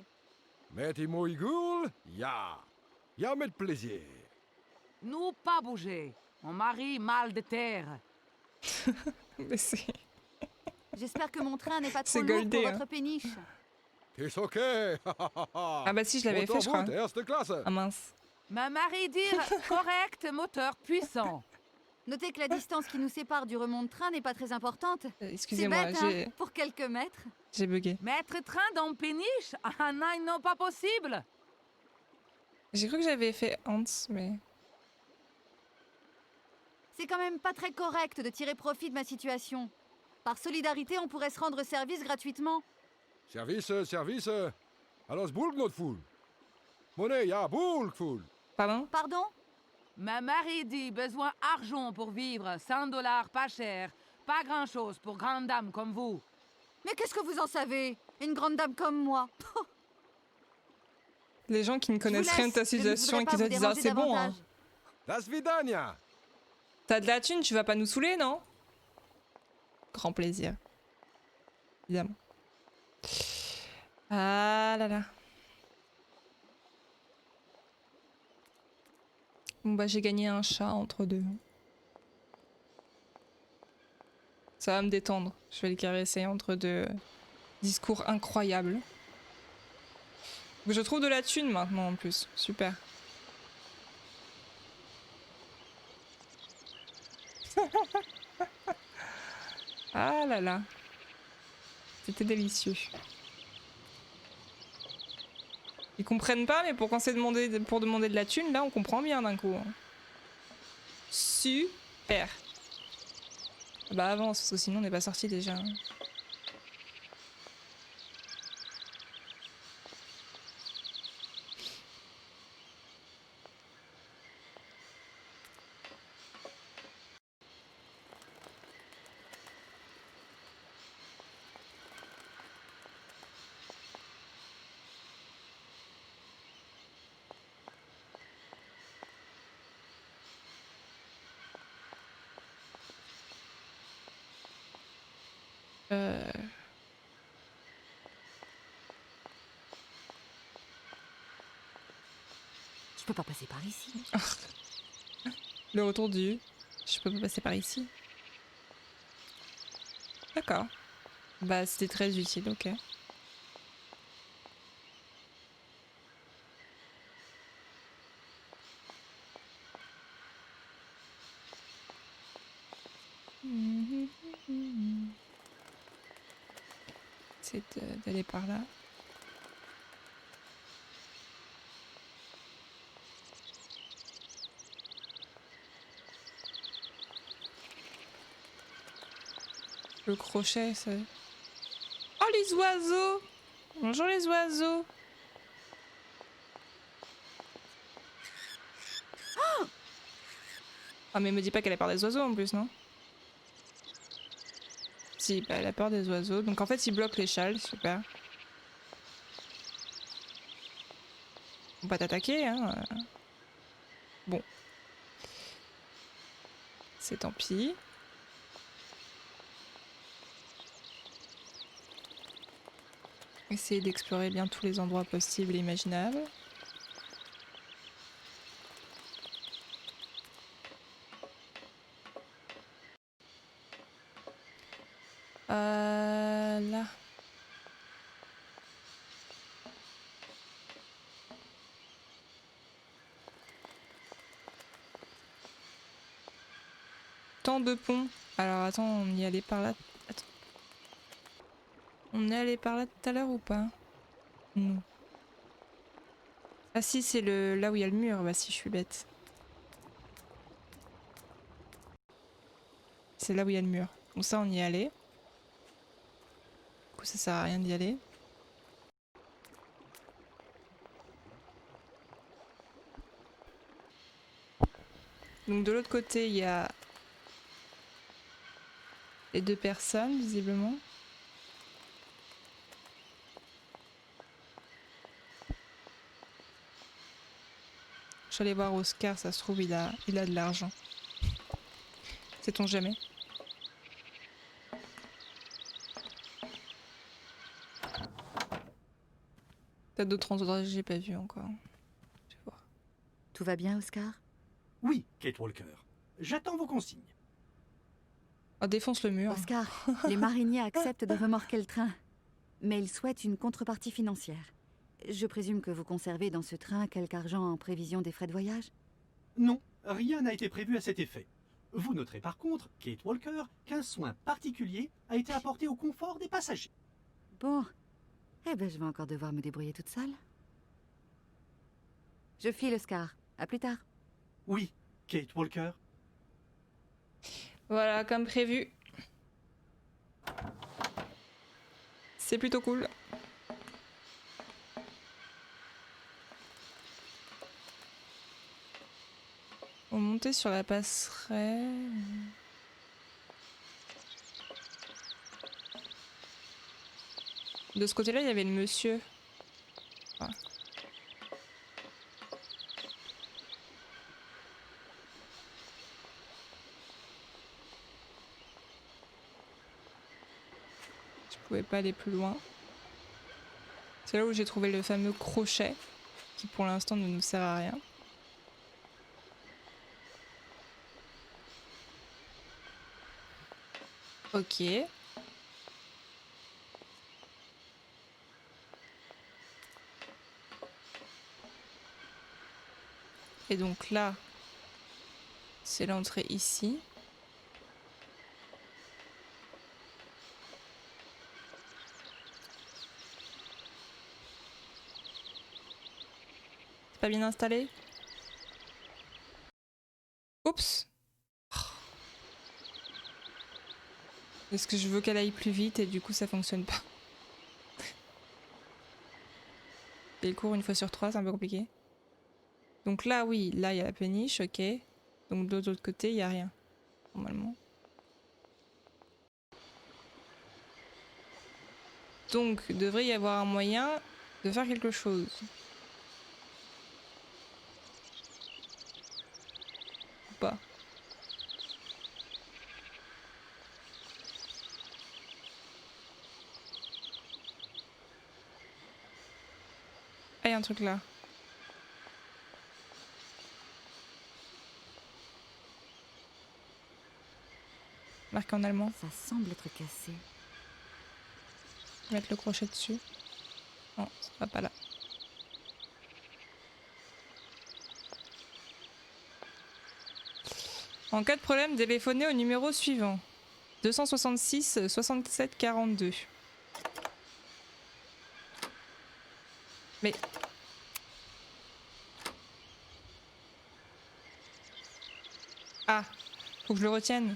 Met die mooie goel? Ja. Ja, met plaisir. Nous pas bouger. Mon mari mal de terre. Mais c'est... J'espère que mon train n'est pas trop C'est lourd goldé, pour hein. votre péniche. Ist okay. Ah bah si, je l'avais fait, je crois. Motorboot, erste Klasse. Ah mince. Ma mari dire correct, moteur puissant. Notez que la distance qui nous sépare du remont de train n'est pas très importante. C'est Excusez-moi, bête, hein? Pour quelques mètres. j'ai bugué. Mettre train dans péniche? Ah non, pas possible. J'ai cru que j'avais fait Hans, mais... C'est quand même pas très correct de tirer profit de ma situation. Par solidarité, on pourrait se rendre service gratuitement. Service. Alles bulk not full. Monnaie, ja, bulk full. Pardon? Pardon? Ma mari dit besoin argent pour vivre, 100 $, pas cher. Pas grand-chose pour grande dame comme vous. Mais qu'est-ce que vous en savez? Une grande dame comme moi. Les gens qui ne connaissent rien de ta situation et qui te disent ah, c'est bon, hein. Das vidania. T'as de la thune, tu vas pas nous saouler, non? Grand plaisir. Évidemment. Ah là là. Bon bah j'ai gagné un chat entre deux. Ça va me détendre. Je vais le caresser entre deux discours incroyables. Je trouve de la thune maintenant en plus. Super. Ah là là. C'était délicieux. Ils comprennent pas, mais pour demander de la thune, là on comprend bien d'un coup. Super. Bah avance, parce que sinon on n'est pas sorti déjà. Je peux pas passer par ici. Le retour du... Je peux pas passer par ici. D'accord. Bah c'était très utile, ok. C'est d'aller par là. Le crochet, c'est... Oh, les oiseaux! Bonjour les oiseaux! Ah, mais me dis pas qu'elle a peur des oiseaux en plus, non? Si, bah, elle a peur des oiseaux. Donc en fait, ils bloquent les châles, super. On va pas t'attaquer, hein. Bon. C'est tant pis. Essayer d'explorer bien tous les endroits possibles et imaginables. Là. Tant de ponts. Alors attends, on y allait par là. Attends. On est allé par là tout à l'heure ou pas? Non. Ah si, c'est le là où il y a le mur. Bah si, je suis bête. C'est là où il y a le mur. Donc ça, on y est allé. Du coup, ça sert à rien d'y aller. Donc de l'autre côté, il y a les deux personnes, visiblement. Je vais aller voir Oscar, ça se trouve, il a de l'argent. Sait-on jamais? Peut-être d'autres endroits que j'ai pas vu encore. Je vais voir. Tout va bien, Oscar? Oui, Kate Walker. J'attends vos consignes. Oh, défonce le mur. Oscar, les mariniers acceptent de remorquer le train. Mais ils souhaitent une contrepartie financière. Je présume que vous conservez dans ce train quelque argent en prévision des frais de voyage? Non, rien n'a été prévu à cet effet. Vous noterez par contre, Kate Walker, qu'un soin particulier a été apporté au confort des passagers. Bon. Eh ben, je vais encore devoir me débrouiller toute seule. Je file, Oscar. À plus tard. Oui, Kate Walker. Voilà, comme prévu. C'est plutôt cool. On montait sur la passerelle. De ce côté-là, il y avait le monsieur. Ah. Je pouvais pas aller plus loin. C'est là où j'ai trouvé le fameux crochet, qui pour l'instant ne nous sert à rien. Ok. Et donc là, c'est l'entrée ici. C'est pas bien installé? Oups! Est-ce que je veux qu'elle aille plus vite et du coup ça fonctionne pas? Et le cours une fois sur 3, c'est un peu compliqué. Donc là, oui, là il y a la péniche, ok. Donc de l'autre côté, il n'y a rien, normalement. Donc, il devrait y avoir un moyen de faire quelque chose. Ou pas. Ah, il y a un truc là. Marqué en allemand. Ça semble être cassé. Mettre le crochet dessus. Non, ça va pas là. En cas de problème, téléphonez au numéro suivant. 266 67 42. Mais... Ah, faut que je le retienne.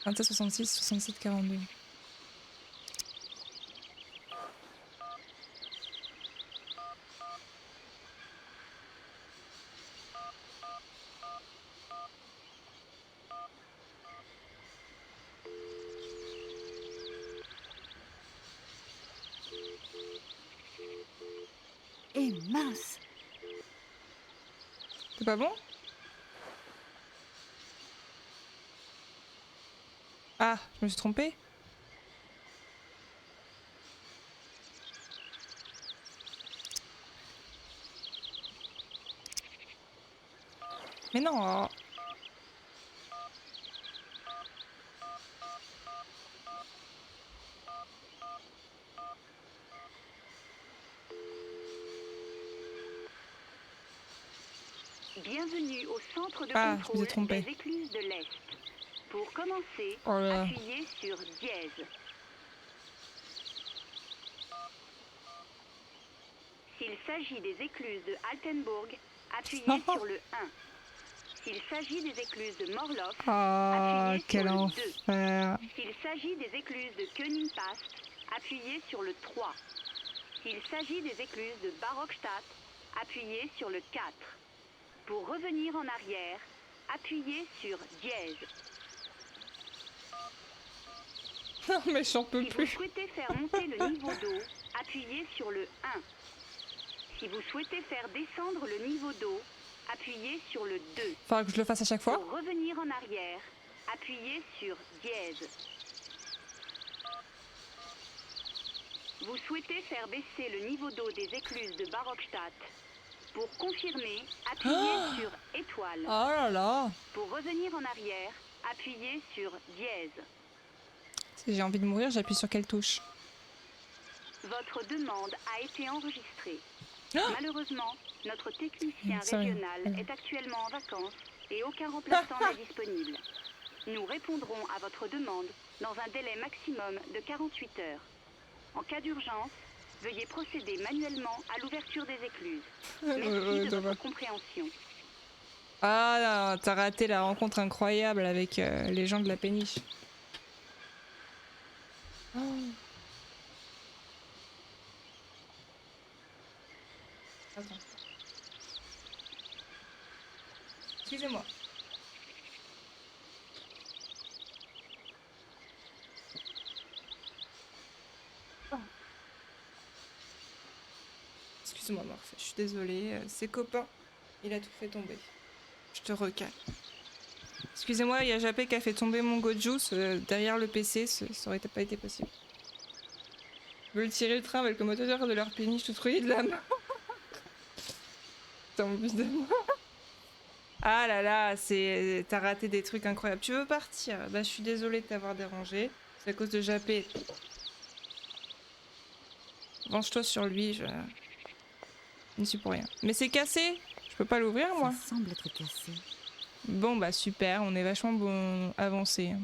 27 66 67 42. Eh mince! C'est pas bon? Ah, je me suis trompée. Mais non. Bienvenue au centre de Ah, je me suis contrôle trompée. des écluses de l'Est. Pour commencer, Oh là là. appuyez sur dièse. S'il s'agit des écluses de Altenburg, appuyez sur le 1. S'il s'agit des écluses de Morloff, Ah, appuyez quel sur le 2. enfer. S'il s'agit des écluses de Königpass, appuyez sur le 3. S'il s'agit des écluses de Barockstadt, appuyez sur le 4. Pour revenir en arrière, appuyez sur dièse. Non mais j'en peux Si vous plus. souhaitez faire monter le niveau d'eau, appuyez sur le 1. Si vous souhaitez faire descendre le niveau d'eau, appuyez sur le 2. Faudra que je le fasse à chaque fois. Pour revenir en arrière, appuyez sur dièse. Vous souhaitez faire baisser le niveau d'eau des écluses de Barockstadt. Pour confirmer, appuyez sur étoile. Oh là là. Pour revenir en arrière, appuyez sur dièse. Si j'ai envie de mourir, j'appuie sur quelle touche? Votre demande a été enregistrée. Oh Malheureusement, notre technicien Sorry. régional est actuellement en vacances et aucun remplaçant n'est disponible. Nous répondrons à votre demande dans un délai maximum de 48 heures. En cas d'urgence, veuillez procéder manuellement à l'ouverture des écluses. Merci de votre compréhension. Ah non, t'as raté la rencontre incroyable avec les gens de la péniche. Oh. Attends. Excusez-moi. Excuse-moi, Morph, je suis désolée. Ses copains, il a tout fait tomber. Je te recale. Excusez-moi, il y a Japé qui a fait tomber mon Gojus derrière le PC, ça aurait pas été possible. Ils veulent tirer le train avec le moteur de leur péniche tout trouillé de la main. T'as envie de moi. Ah là là, t'as raté des trucs incroyables. Tu veux partir? Bah je suis désolée de t'avoir dérangé. C'est à cause de Japé. Venge-toi sur lui, je ne suis pour rien. Mais c'est cassé. Je peux pas l'ouvrir moi. Ça semble être cassé. Bon bah super, on est vachement bon avancé.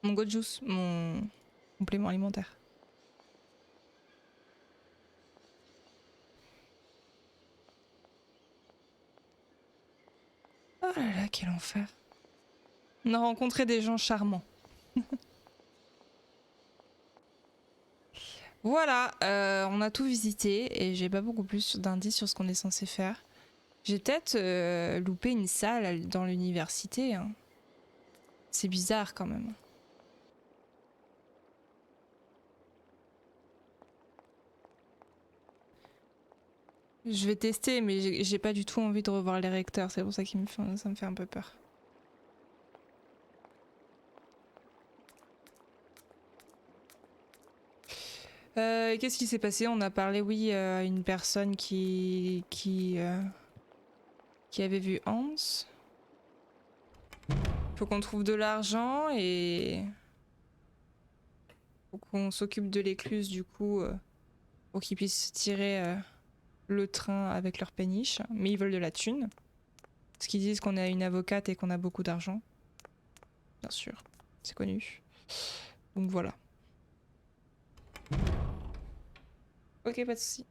Mon Gojus, mon complément alimentaire. Oh là là, quel enfer. On a rencontré des gens charmants. Voilà, on a tout visité et j'ai pas beaucoup plus d'indices sur ce qu'on est censé faire. J'ai peut-être loupé une salle dans l'université. Hein. C'est bizarre quand même. Je vais tester, mais j'ai pas du tout envie de revoir les recteurs. C'est pour ça que ça me fait un peu peur. Qu'est-ce qui s'est passé? On a parlé, oui, à une personne qui avait vu Hans. Faut qu'on trouve de l'argent et faut qu'on s'occupe de l'écluse du coup pour qu'ils puissent tirer le train avec leur péniche. Mais ils veulent de la thune. Parce qu'ils disent qu'on a une avocate et qu'on a beaucoup d'argent. Bien sûr, c'est connu. Donc voilà. Ok, pas de soucis.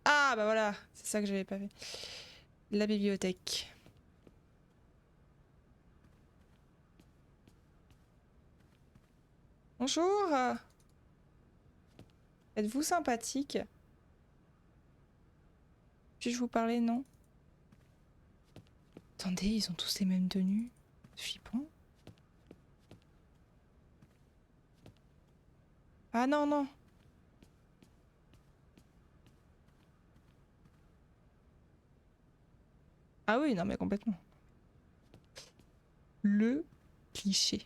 Ah bah voilà, c'est ça que j'avais pas fait. La bibliothèque. Bonjour. Êtes-vous sympathique? Puis-je vous parler? Non. Attendez, ils ont tous les mêmes tenues. Flippant. Ah non, non. Ah oui, non mais complètement. Le cliché.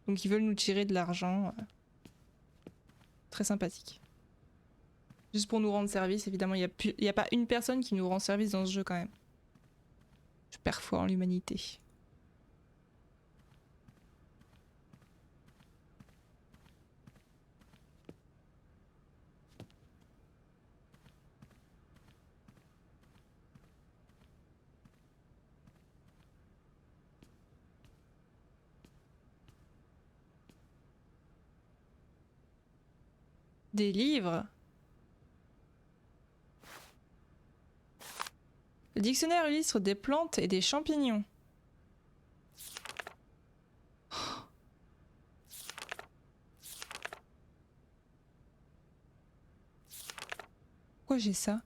Donc ils veulent nous tirer de l'argent. Très sympathique. Juste pour nous rendre service, évidemment, il n'y a pas une personne qui nous rend service dans ce jeu quand même. Je perds foi en l'humanité. Des livres. Le dictionnaire illustre des plantes et des champignons. Pourquoi j'ai ça?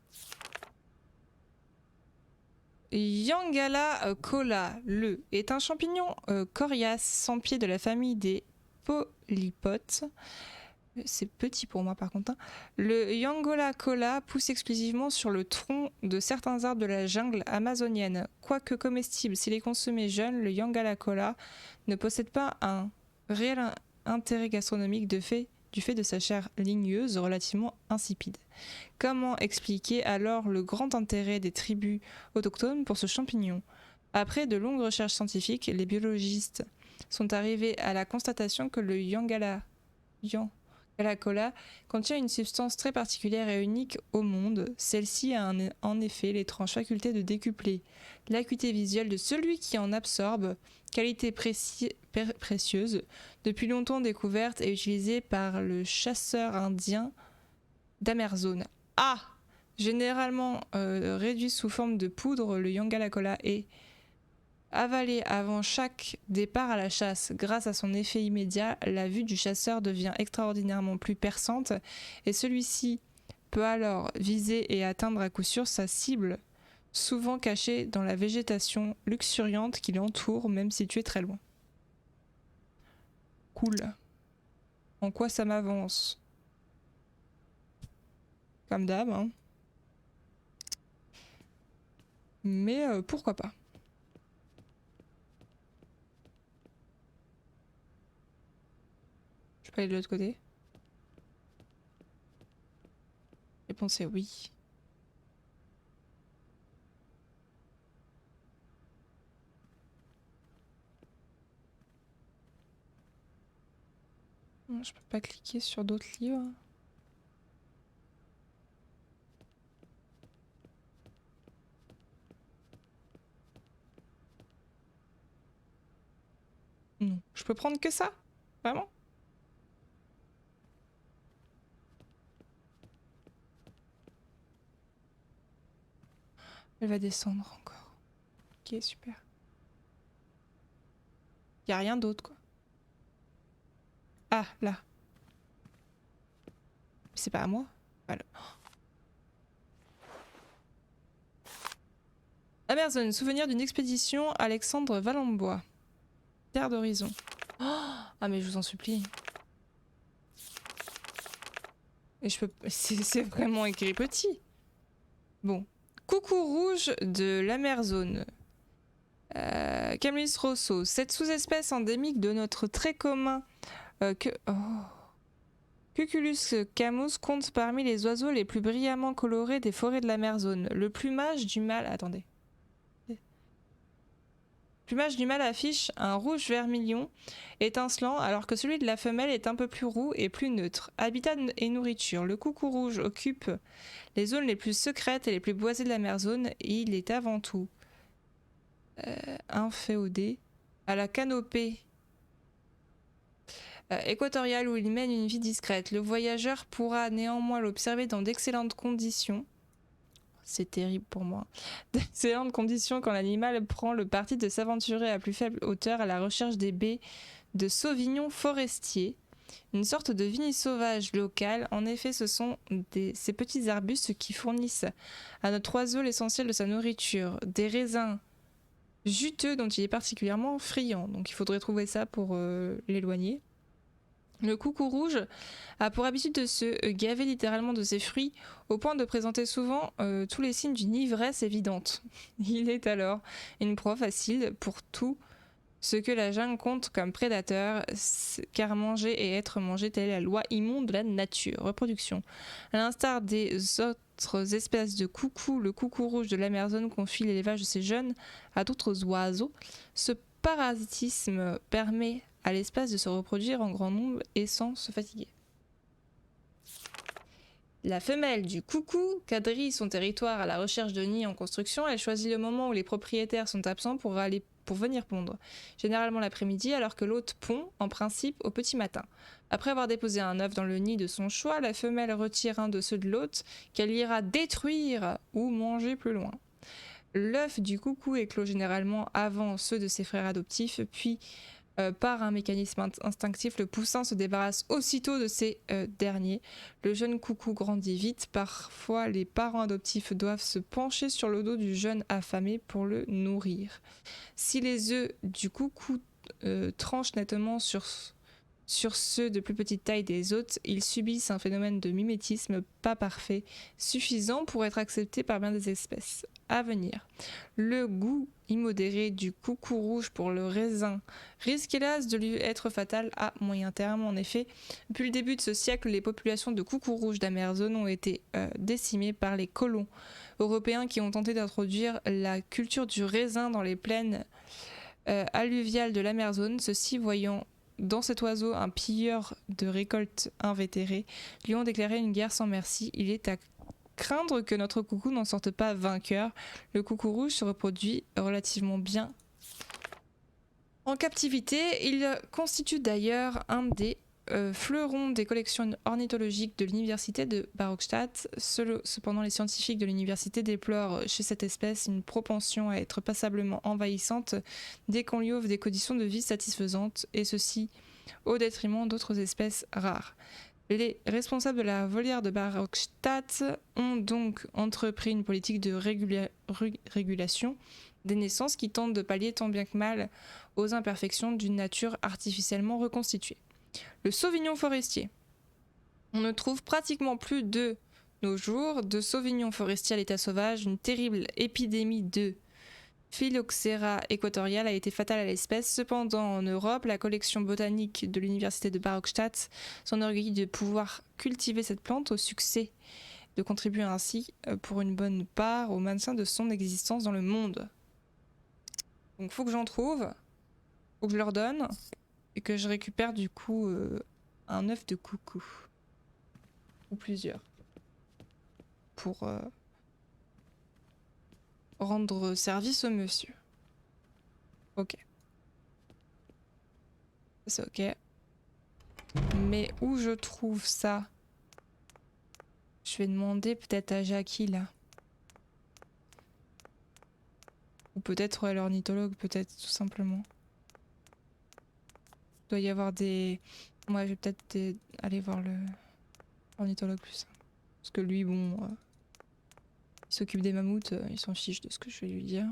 Yangala cola, le, est un champignon coriace sans pied de la famille des polypotes. C'est petit pour moi par contre. Hein. Le Yangala cola pousse exclusivement sur le tronc de certains arbres de la jungle amazonienne. Quoique comestible s'il est consommé jeune, le Yangala cola ne possède pas un réel intérêt gastronomique du fait de sa chair ligneuse relativement insipide. Comment expliquer alors le grand intérêt des tribus autochtones pour ce champignon? Après de longues recherches scientifiques, les biologistes sont arrivés à la constatation que le Yangala cola contient une substance très particulière et unique au monde. Celle-ci a en effet l'étrange faculté de décupler l'acuité visuelle de celui qui en absorbe, qualité précieuse, depuis longtemps découverte et utilisée par le chasseur indien d'Amazone. Ah! Généralement réduit sous forme de poudre, le Yangala cola est Avalée avant chaque départ à la chasse. Grâce à son effet immédiat, la vue du chasseur devient extraordinairement plus perçante et celui-ci peut alors viser et atteindre à coup sûr sa cible, souvent cachée dans la végétation luxuriante qui l'entoure, même située très loin. Cool. En quoi ça m'avance? Comme d'hab, hein. Mais pourquoi pas. Je peux aller de l'autre côté? Réponse est oui. Je peux pas cliquer sur d'autres livres. Non. Je peux prendre que ça? Vraiment? Elle va descendre encore. Ok, super. Y a rien d'autre, quoi. Ah, là. C'est pas à moi? Voilà. Amazon, souvenir d'une expédition Alexandre Valambois. Terre d'horizon. Oh, ah mais je vous en supplie. Et je peux... C'est vraiment écrit petit. Bon. Coucou rouge de l'Amazone. Camus Rosso. Cette sous-espèce endémique de notre très commun... Cuculus camus compte parmi les oiseaux les plus brillamment colorés des forêts de l'Amazone. Le plumage du mâle... Attendez. Le plumage du mâle affiche un rouge vermillon étincelant alors que celui de la femelle est un peu plus roux et plus neutre. Habitat et nourriture. Le coucou rouge occupe les zones les plus secrètes et les plus boisées de l'Amazone et il est avant tout inféodé à la canopée équatoriale où il mène une vie discrète. Le voyageur pourra néanmoins l'observer dans d'excellentes conditions. C'est terrible pour moi. D'excellentes conditions quand l'animal prend le parti de s'aventurer à plus faible hauteur à la recherche des baies de sauvignon forestier, une sorte de vigne sauvage locale. En effet, ce sont ces petits arbustes qui fournissent à notre oiseau l'essentiel de sa nourriture, des raisins juteux dont il est particulièrement friand. Donc il faudrait trouver ça pour l'éloigner. Le coucou rouge a pour habitude de se gaver littéralement de ses fruits au point de présenter souvent tous les signes d'une ivresse évidente. Il est alors une proie facile pour tout ce que la jungle compte comme prédateur, car manger et être mangé, telle est la loi immonde de la nature. Reproduction. À l'instar des autres espèces de coucou, le coucou rouge de l'Amazone confie l'élevage de ses jeunes à d'autres oiseaux. Ce parasitisme permet à l'espace de se reproduire en grand nombre et sans se fatiguer. La femelle du coucou quadrille son territoire à la recherche de nids en construction. Elle choisit le moment où les propriétaires sont absents pour venir pondre, généralement l'après-midi, alors que l'hôte pond, en principe, au petit matin. Après avoir déposé un œuf dans le nid de son choix, la femelle retire un de ceux de l'hôte qu'elle ira détruire ou manger plus loin. L'œuf du coucou éclot généralement avant ceux de ses frères adoptifs, puis par un mécanisme instinctif, le poussin se débarrasse aussitôt de ces derniers. Le jeune coucou grandit vite. Parfois, les parents adoptifs doivent se pencher sur le dos du jeune affamé pour le nourrir. Si les œufs du coucou tranchent nettement sur ceux de plus petite taille des hôtes, ils subissent un phénomène de mimétisme pas parfait, suffisant pour être accepté par bien des espèces. À venir. Le goût immodéré du coucou rouge pour le raisin risque hélas de lui être fatal à moyen terme. En effet, depuis le début de ce siècle, les populations de coucou rouge d'Amazone ont été décimées par les colons européens qui ont tenté d'introduire la culture du raisin dans les plaines alluviales de l'Amazone. Ceux-ci, voyant dans cet oiseau un pilleur de récolte invétéré, lui ont déclaré une guerre sans merci. Il est à craindre que notre coucou n'en sorte pas vainqueur. Le coucou rouge se reproduit relativement bien en captivité. Il constitue d'ailleurs un des fleuron des collections ornithologiques de l'université de Barokstadt. Cependant, les scientifiques de l'université déplorent chez cette espèce une propension à être passablement envahissante dès qu'on lui offre des conditions de vie satisfaisantes, et ceci au détriment d'autres espèces rares. Les responsables de la volière de Barokstadt ont donc entrepris une politique de régulation des naissances qui tente de pallier tant bien que mal aux imperfections d'une nature artificiellement reconstituée. Le sauvignon forestier. On ne trouve pratiquement plus de nos jours de sauvignon forestier à l'état sauvage. Une terrible épidémie de Phylloxera équatoriale a été fatale à l'espèce. Cependant, en Europe, la collection botanique de l'université de Barokstadt s'enorgueillit de pouvoir cultiver cette plante au succès, de contribuer ainsi pour une bonne part au maintien de son existence dans le monde. Donc faut que j'en trouve, faut que je leur donne, et que je récupère du coup un œuf de coucou. Ou plusieurs. Pour rendre service au monsieur. Ok. C'est ok. Mais où je trouve ça? Je vais demander peut-être à Jackie là. Ou peut-être à l'ornithologue, peut-être tout simplement. Il doit y avoir des... Ouais, je vais peut-être aller voir l'ornithologue plus simple. Parce que lui, bon... il s'occupe des mammouths, il s'en fiche de ce que je vais lui dire.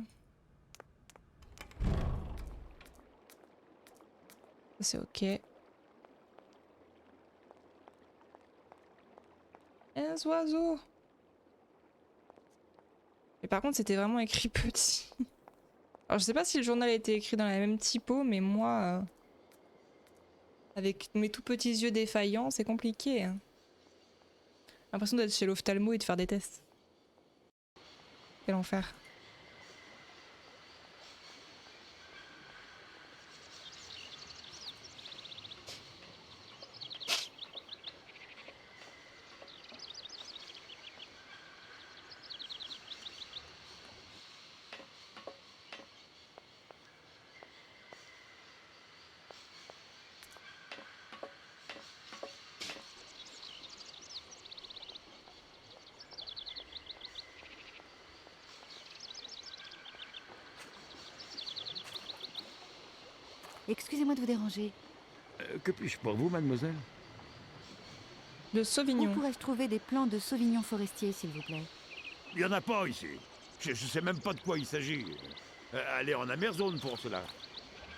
C'est ok. Un oiseau. Mais par contre, c'était vraiment écrit petit. Alors, je sais pas si le journal a été écrit dans la même typo, mais moi, avec mes tout petits yeux défaillants, c'est compliqué. Hein. J'ai l'impression d'être chez l'ophtalmo et de faire des tests. Quel enfer. Excusez-moi de vous déranger. Que puis-je pour vous, mademoiselle? De Où sauvignon. pourrais-je trouver des plants de sauvignon forestier, s'il vous plaît? Il n'y en a pas ici. Je sais même pas de quoi il s'agit. Allez en Amazon pour cela.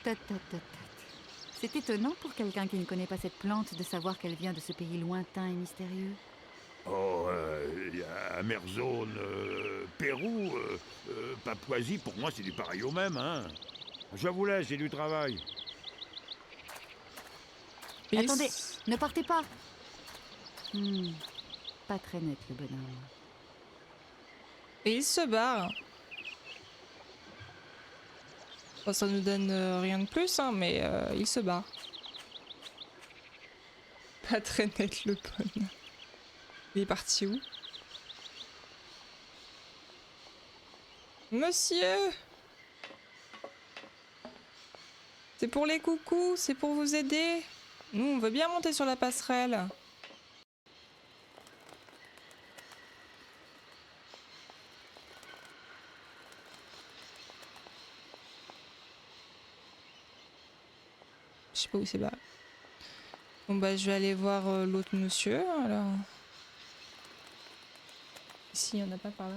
Tot, tot, tot, tot. C'est étonnant pour quelqu'un qui ne connaît pas cette plante de savoir qu'elle vient de ce pays lointain et mystérieux. Oh, il y a Amazon, Pérou, Papouasie, pour moi c'est du pareil au même, hein. Je vous laisse, j'ai du travail. Et Attendez, ne partez pas. Pas très net le bonhomme. Et il se barre. Bon, ça nous donne rien de plus, hein, mais il se barre. Pas très net le bonhomme. Il est parti où? Monsieur! C'est pour les coucous, c'est pour vous aider. Nous, on veut bien monter sur la passerelle. Je sais pas où c'est là. Bon bah je vais aller voir l'autre monsieur alors. Ici, il n'y en a pas par là.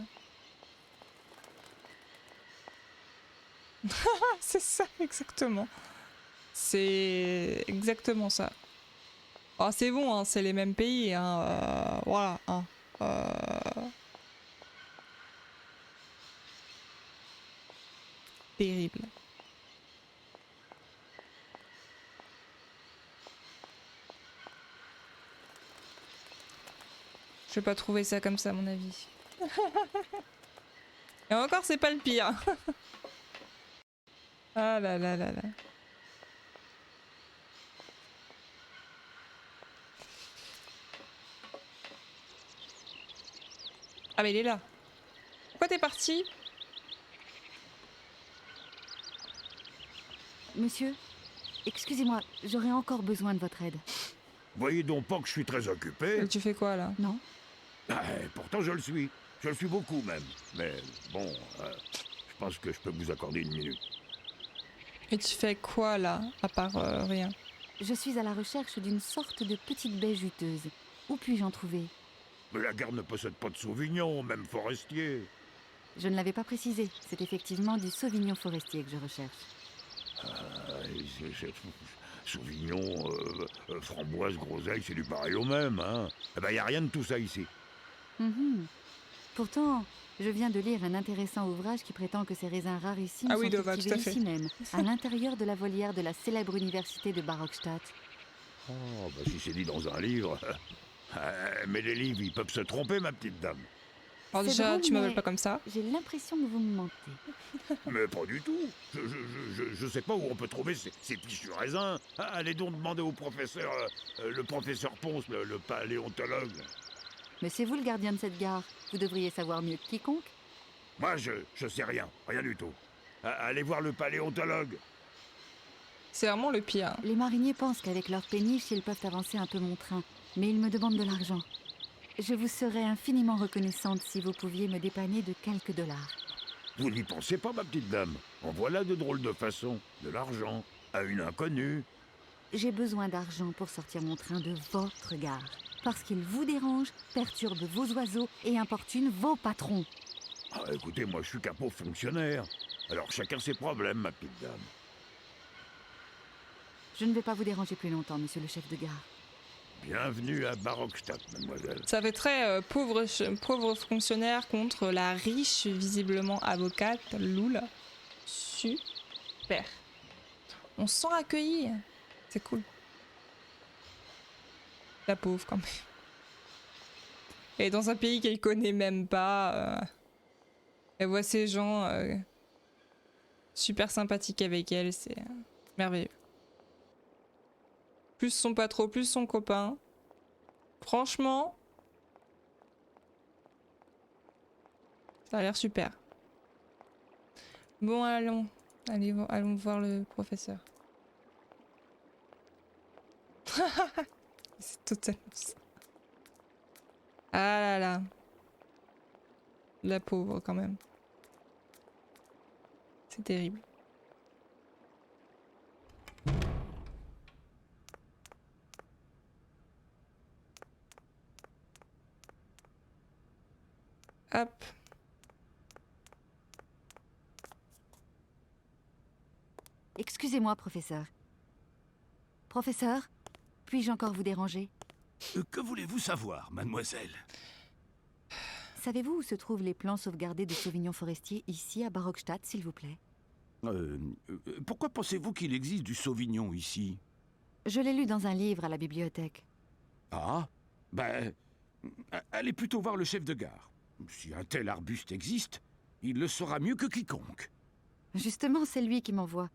C'est ça, exactement. C'est exactement ça. Oh, c'est bon, hein, c'est les mêmes pays. Hein, voilà. Hein, terrible. Je vais pas trouver ça comme ça, à mon avis. Et encore, c'est pas le pire. Ah là là là là. Ah mais il est là. Pourquoi t'es parti? Monsieur, excusez-moi, j'aurais encore besoin de votre aide. Voyez donc pas que je suis très occupé. Et tu fais quoi là? Non. Pourtant, je le suis. Je le suis beaucoup, même. Mais bon, je pense que je peux vous accorder une minute. Et tu fais quoi là, à part rien? Je suis à la recherche d'une sorte de petite baie juteuse. Où puis-je en trouver? Mais la garde ne possède pas de sauvignon, même forestier. Je ne l'avais pas précisé. C'est effectivement du sauvignon forestier que je recherche. Sauvignon, framboise, groseille, c'est du pareil au même, hein. Eh ben, y a rien de tout ça ici. Pourtant, je viens de lire un intéressant ouvrage qui prétend que ces raisins rarissimes Ah oui, sont Dova, tout à cultivés fait. ici même, à l'intérieur de la volière de la célèbre université de Barokstadt. Oh, bah si c'est dit dans un livre. Mais les livres, ils peuvent se tromper, ma petite dame. Alors C'est déjà, drôle, tu m'appelles mais pas comme ça. J'ai l'impression que vous me mentez. Mais pas du tout. Je sais pas où on peut trouver ces fichus raisins. Allez donc demander au professeur, le professeur Ponce, le paléontologue. Mais c'est vous le gardien de cette gare. Vous devriez savoir mieux que quiconque. Moi, je sais rien du tout. Allez voir le paléontologue. C'est vraiment le pire. Les mariniers pensent qu'avec leur péniche, ils peuvent avancer un peu mon train. Mais ils me demandent de l'argent. Je vous serais infiniment reconnaissante si vous pouviez me dépanner de quelques dollars. Vous n'y pensez pas, ma petite dame. En voilà de drôles de façons. De l'argent à une inconnue. J'ai besoin d'argent pour sortir mon train de votre gare. Parce qu'il vous dérange, perturbe vos oiseaux et importune vos patrons. Ah, écoutez, moi je suis qu'un pauvre fonctionnaire. Alors chacun ses problèmes, ma petite dame. Je ne vais pas vous déranger plus longtemps, monsieur le chef de gare. Bienvenue à Barokstadt, mademoiselle. Ça fait très pauvre fonctionnaire contre la riche, visiblement avocate, Loul. Super. On se sent accueilli. C'est cool. La pauvre quand même. Et dans un pays qu'elle connaît même pas, elle voit ces gens super sympathiques avec elle, c'est merveilleux. Plus son patron, plus son copain. Franchement, ça a l'air super. Bon, allons voir le professeur. C'est totalement ça. Ah là là. La pauvre quand même. C'est terrible. Hop. Excusez-moi, professeur. Professeur, puis-je encore vous déranger? Que voulez-vous savoir, mademoiselle? Savez-vous où se trouvent les plans sauvegardés de Sauvignon forestier ici, à Barokstadt, s'il vous plaît? Pourquoi pensez-vous qu'il existe du Sauvignon ici? Je l'ai lu dans un livre à la bibliothèque. Ah, ben, allez plutôt voir le chef de gare. Si un tel arbuste existe, il le saura mieux que quiconque. Justement, c'est lui qui m'envoie.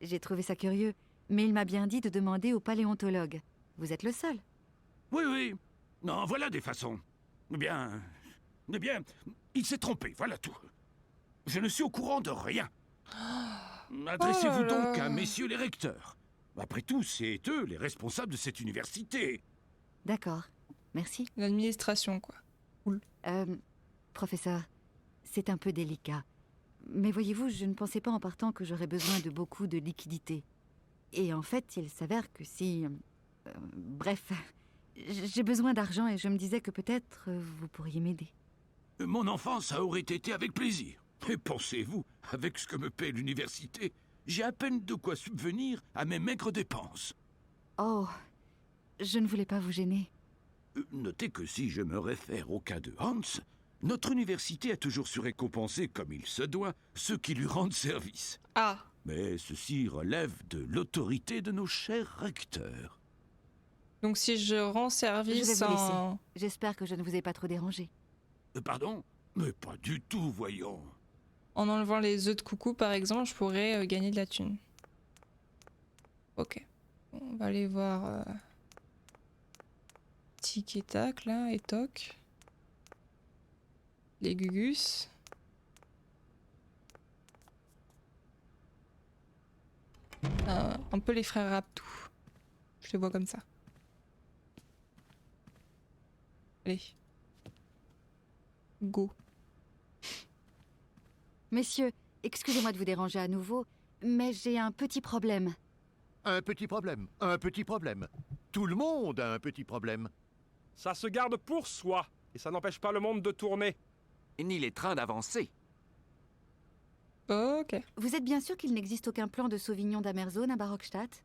J'ai trouvé ça curieux, mais il m'a bien dit de demander au paléontologue. Vous êtes le seul. Oui, oui. Non, voilà des façons. Eh bien, il s'est trompé, voilà tout. Je ne suis au courant de rien. Adressez-vous donc à messieurs les recteurs. Après tout, c'est eux les responsables de cette université. D'accord, merci. L'administration, quoi. Cool. Professeur, c'est un peu délicat. Mais voyez-vous, je ne pensais pas en partant que j'aurais besoin de beaucoup de liquidités. Et en fait, il s'avère que si... bref, j'ai besoin d'argent et je me disais que peut-être vous pourriez m'aider. Mon enfant, ça aurait été avec plaisir. Et pensez-vous, avec ce que me paie l'université, j'ai à peine de quoi subvenir à mes maigres dépenses. Oh, je ne voulais pas vous gêner. Notez que si je me réfère au cas de Hans, notre université a toujours su récompenser comme il se doit ceux qui lui rendent service. Ah. Mais ceci relève de l'autorité de nos chers recteurs. Donc si je rends service Je vais vous laisser. J'espère que je ne vous ai pas trop dérangé. Pardon? Mais pas du tout, voyons. En enlevant les œufs de coucou, par exemple, je pourrais gagner de la thune. Ok. On va aller voir... Tic et tac, là, et toc. Les gugus. Un peu les frères Raptou. Je les vois comme ça. Allez. Go. Messieurs, excusez-moi de vous déranger à nouveau, mais j'ai un petit problème. Un petit problème, un petit problème. Tout le monde a un petit problème. Ça se garde pour soi, et ça n'empêche pas le monde de tourner. Ni les trains d'avancer. Ok. Vous êtes bien sûr qu'il n'existe aucun plan de Sauvignon d'Amerzone à Barockstadt?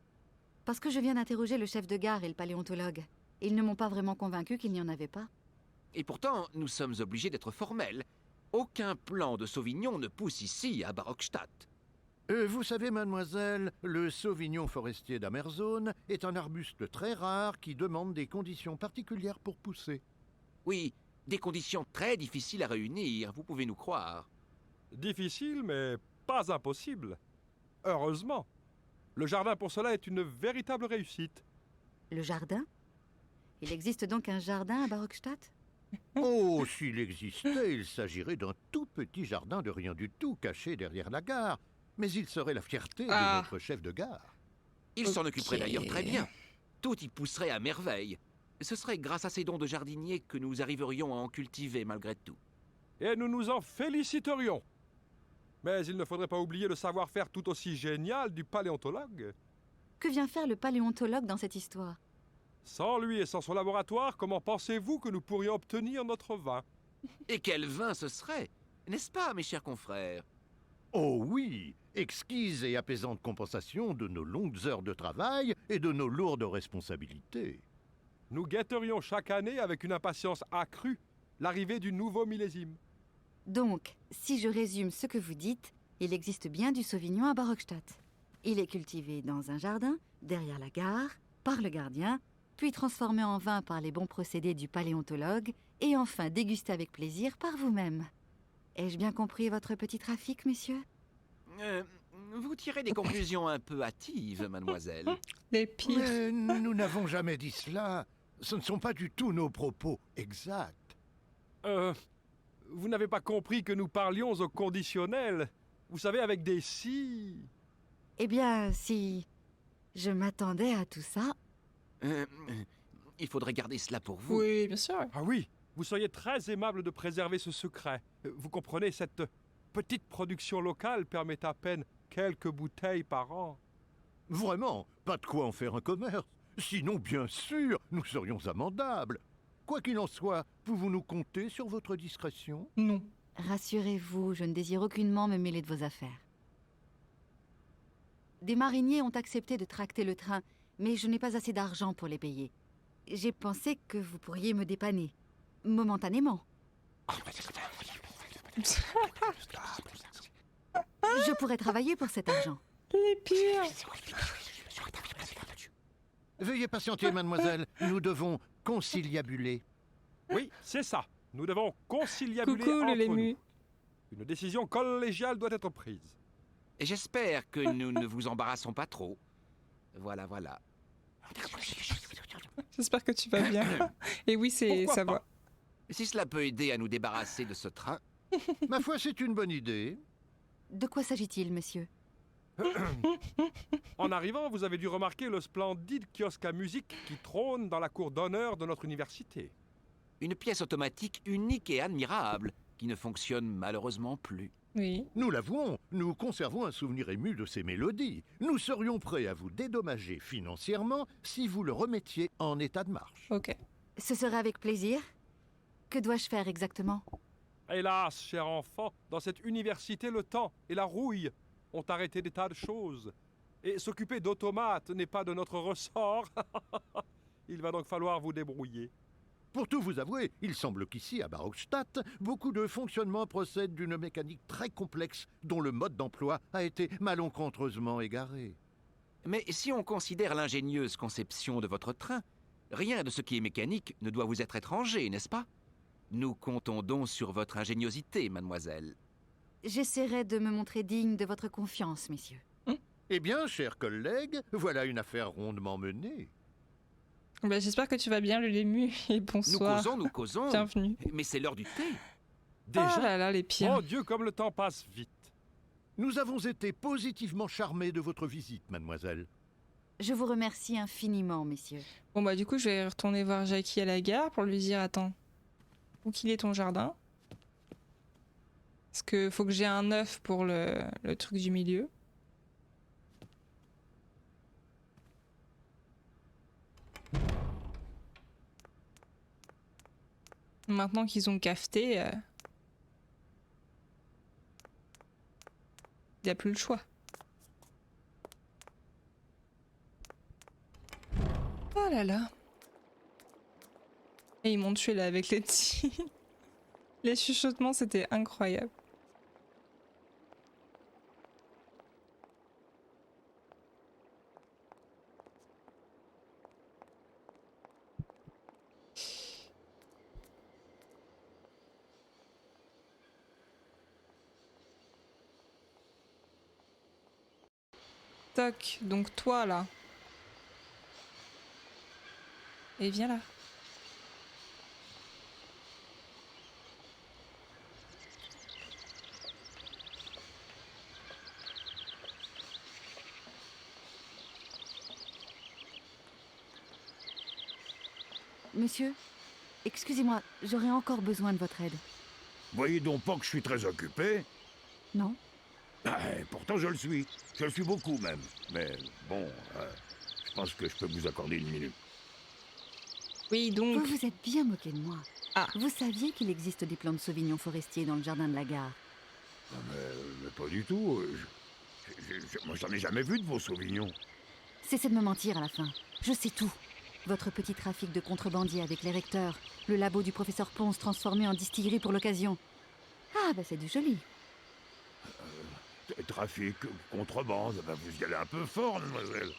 Parce que je viens d'interroger le chef de gare et le paléontologue. Ils ne m'ont pas vraiment convaincu qu'il n'y en avait pas. Et pourtant, nous sommes obligés d'être formels. Aucun plan de Sauvignon ne pousse ici, à Barockstadt. Vous savez, mademoiselle, le sauvignon forestier d'Amerzone est un arbuste très rare qui demande des conditions particulières pour pousser. Oui, des conditions très difficiles à réunir, vous pouvez nous croire. Difficile, mais pas impossible. Heureusement. Le jardin pour cela est une véritable réussite. Le jardin? Il existe donc un jardin à Barockstadt? Oh, s'il existait, il s'agirait d'un tout petit jardin de rien du tout caché derrière la gare. Mais il serait la fierté de notre chef de gare. Il s'en occuperait d'ailleurs très bien. Tout y pousserait à merveille. Ce serait grâce à ces dons de jardinier que nous arriverions à en cultiver malgré tout. Et nous nous en féliciterions. Mais il ne faudrait pas oublier le savoir-faire tout aussi génial du paléontologue. Que vient faire le paléontologue dans cette histoire? Sans lui et sans son laboratoire, comment pensez-vous que nous pourrions obtenir notre vin? Et quel vin ce serait, n'est-ce pas, mes chers confrères? Oh oui, exquise et apaisante compensation de nos longues heures de travail et de nos lourdes responsabilités. Nous guetterions chaque année avec une impatience accrue l'arrivée du nouveau millésime. Donc, si je résume ce que vous dites, il existe bien du Sauvignon à Barockstadt. Il est cultivé dans un jardin, derrière la gare, par le gardien, puis transformé en vin par les bons procédés du paléontologue, et enfin dégusté avec plaisir par vous-même. Ai-je bien compris votre petit trafic, messieurs? Vous tirez des conclusions un peu hâtives, mademoiselle. Les pires. Mais nous n'avons jamais dit cela. Ce ne sont pas du tout nos propos exacts. Vous n'avez pas compris que nous parlions au conditionnel. Vous savez, avec des si... Eh bien, si je m'attendais à tout ça... Il faudrait garder cela pour vous. Oui, bien sûr. Ah oui, vous seriez très aimable de préserver ce secret. Vous comprenez, cette petite production locale permet à peine quelques bouteilles par an. Vraiment, pas de quoi en faire un commerce. Sinon, bien sûr, nous serions amendables. Quoi qu'il en soit, pouvons-nous compter sur votre discrétion? Non. Rassurez-vous, je ne désire aucunement me mêler de vos affaires. Des mariniers ont accepté de tracter le train, mais je n'ai pas assez d'argent pour les payer. J'ai pensé que vous pourriez me dépanner. Momentanément. Je pourrais travailler pour cet argent. Les pires. Veuillez patienter, mademoiselle. Nous devons conciliabuler. Oui, c'est ça. Nous devons conciliabuler Coucou, le entre lému. nous. Une décision collégiale doit être prise. Et j'espère que nous ne vous embarrassons pas trop. Voilà, voilà. J'espère que tu vas bien. Et oui, c'est Pourquoi sa pas? voix. Si cela peut aider à nous débarrasser de ce train... Ma foi, c'est une bonne idée. De quoi s'agit-il, monsieur? En arrivant, vous avez dû remarquer le splendide kiosque à musique qui trône dans la cour d'honneur de notre université. Une pièce automatique unique et admirable, qui ne fonctionne malheureusement plus. Oui. Nous l'avouons, nous conservons un souvenir ému de ces mélodies. Nous serions prêts à vous dédommager financièrement si vous le remettiez en état de marche. Ok. Ce serait avec plaisir. Que dois-je faire exactement? Hélas, cher enfant, dans cette université, le temps et la rouille ont arrêté des tas de choses. Et s'occuper d'automates n'est pas de notre ressort. Il va donc falloir vous débrouiller. Pour tout vous avouer, il semble qu'ici, à Barockstadt, beaucoup de fonctionnements procèdent d'une mécanique très complexe dont le mode d'emploi a été malencontreusement égaré. Mais si on considère l'ingénieuse conception de votre train, rien de ce qui est mécanique ne doit vous être étranger, n'est-ce pas? Nous comptons donc sur votre ingéniosité, mademoiselle. J'essaierai de me montrer digne de votre confiance, messieurs. Eh bien, chers collègues, voilà une affaire rondement menée. Ben, j'espère que tu vas bien, le lému. Et bonsoir. Nous causons. Bienvenue. Mais c'est l'heure du thé. Déjà? Oh là là, les pires. Oh Dieu, comme le temps passe vite. Nous avons été positivement charmés de votre visite, mademoiselle. Je vous remercie infiniment, messieurs. Bon bah du coup, je vais retourner voir Jackie à la gare pour lui dire, attends, Où qu'il est ton jardin? Parce que faut que j'ai un œuf pour le truc du milieu. Maintenant qu'ils ont cafeté, il n'y a plus le choix. Oh là là. Et ils m'ont tué là avec les petits... Les chuchotements, c'était incroyable. Toc, donc toi là. Et viens là. Monsieur, excusez-moi, j'aurais encore besoin de votre aide. Voyez donc pas que je suis très occupé. Non? Pourtant je le suis. Je le suis beaucoup même. Mais bon, je pense que je peux vous accorder une minute. Oui, donc... Vous vous êtes bien moqué de moi. Ah. Vous saviez qu'il existe des plants de Sauvignon forestier dans le jardin de la gare? Mais pas du tout. Moi j'en ai jamais vu de vos sauvignons. Cessez de me mentir à la fin. Je sais tout. Votre petit trafic de contrebandiers avec les recteurs, le labo du professeur Ponce transformé en distillerie pour l'occasion. Ah, bah c'est du joli. Trafic, contrebande, vous y allez un peu fort, mademoiselle.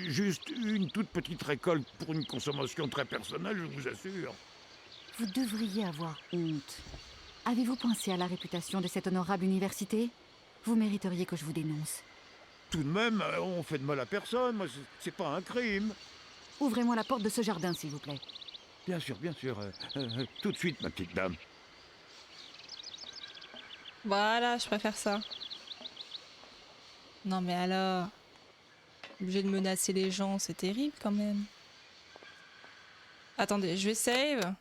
Juste une toute petite récolte pour une consommation très personnelle, je vous assure. Vous devriez avoir honte. Avez-vous pensé à la réputation de cette honorable université? Vous mériteriez que je vous dénonce. Tout de même, on fait de mal à personne, moi, c'est pas un crime. Ouvrez-moi la porte de ce jardin, s'il vous plaît. Bien sûr, tout de suite, ma petite dame. Voilà, je préfère ça. Non mais alors... Obligé de menacer les gens, c'est terrible quand même. Attendez, je vais save.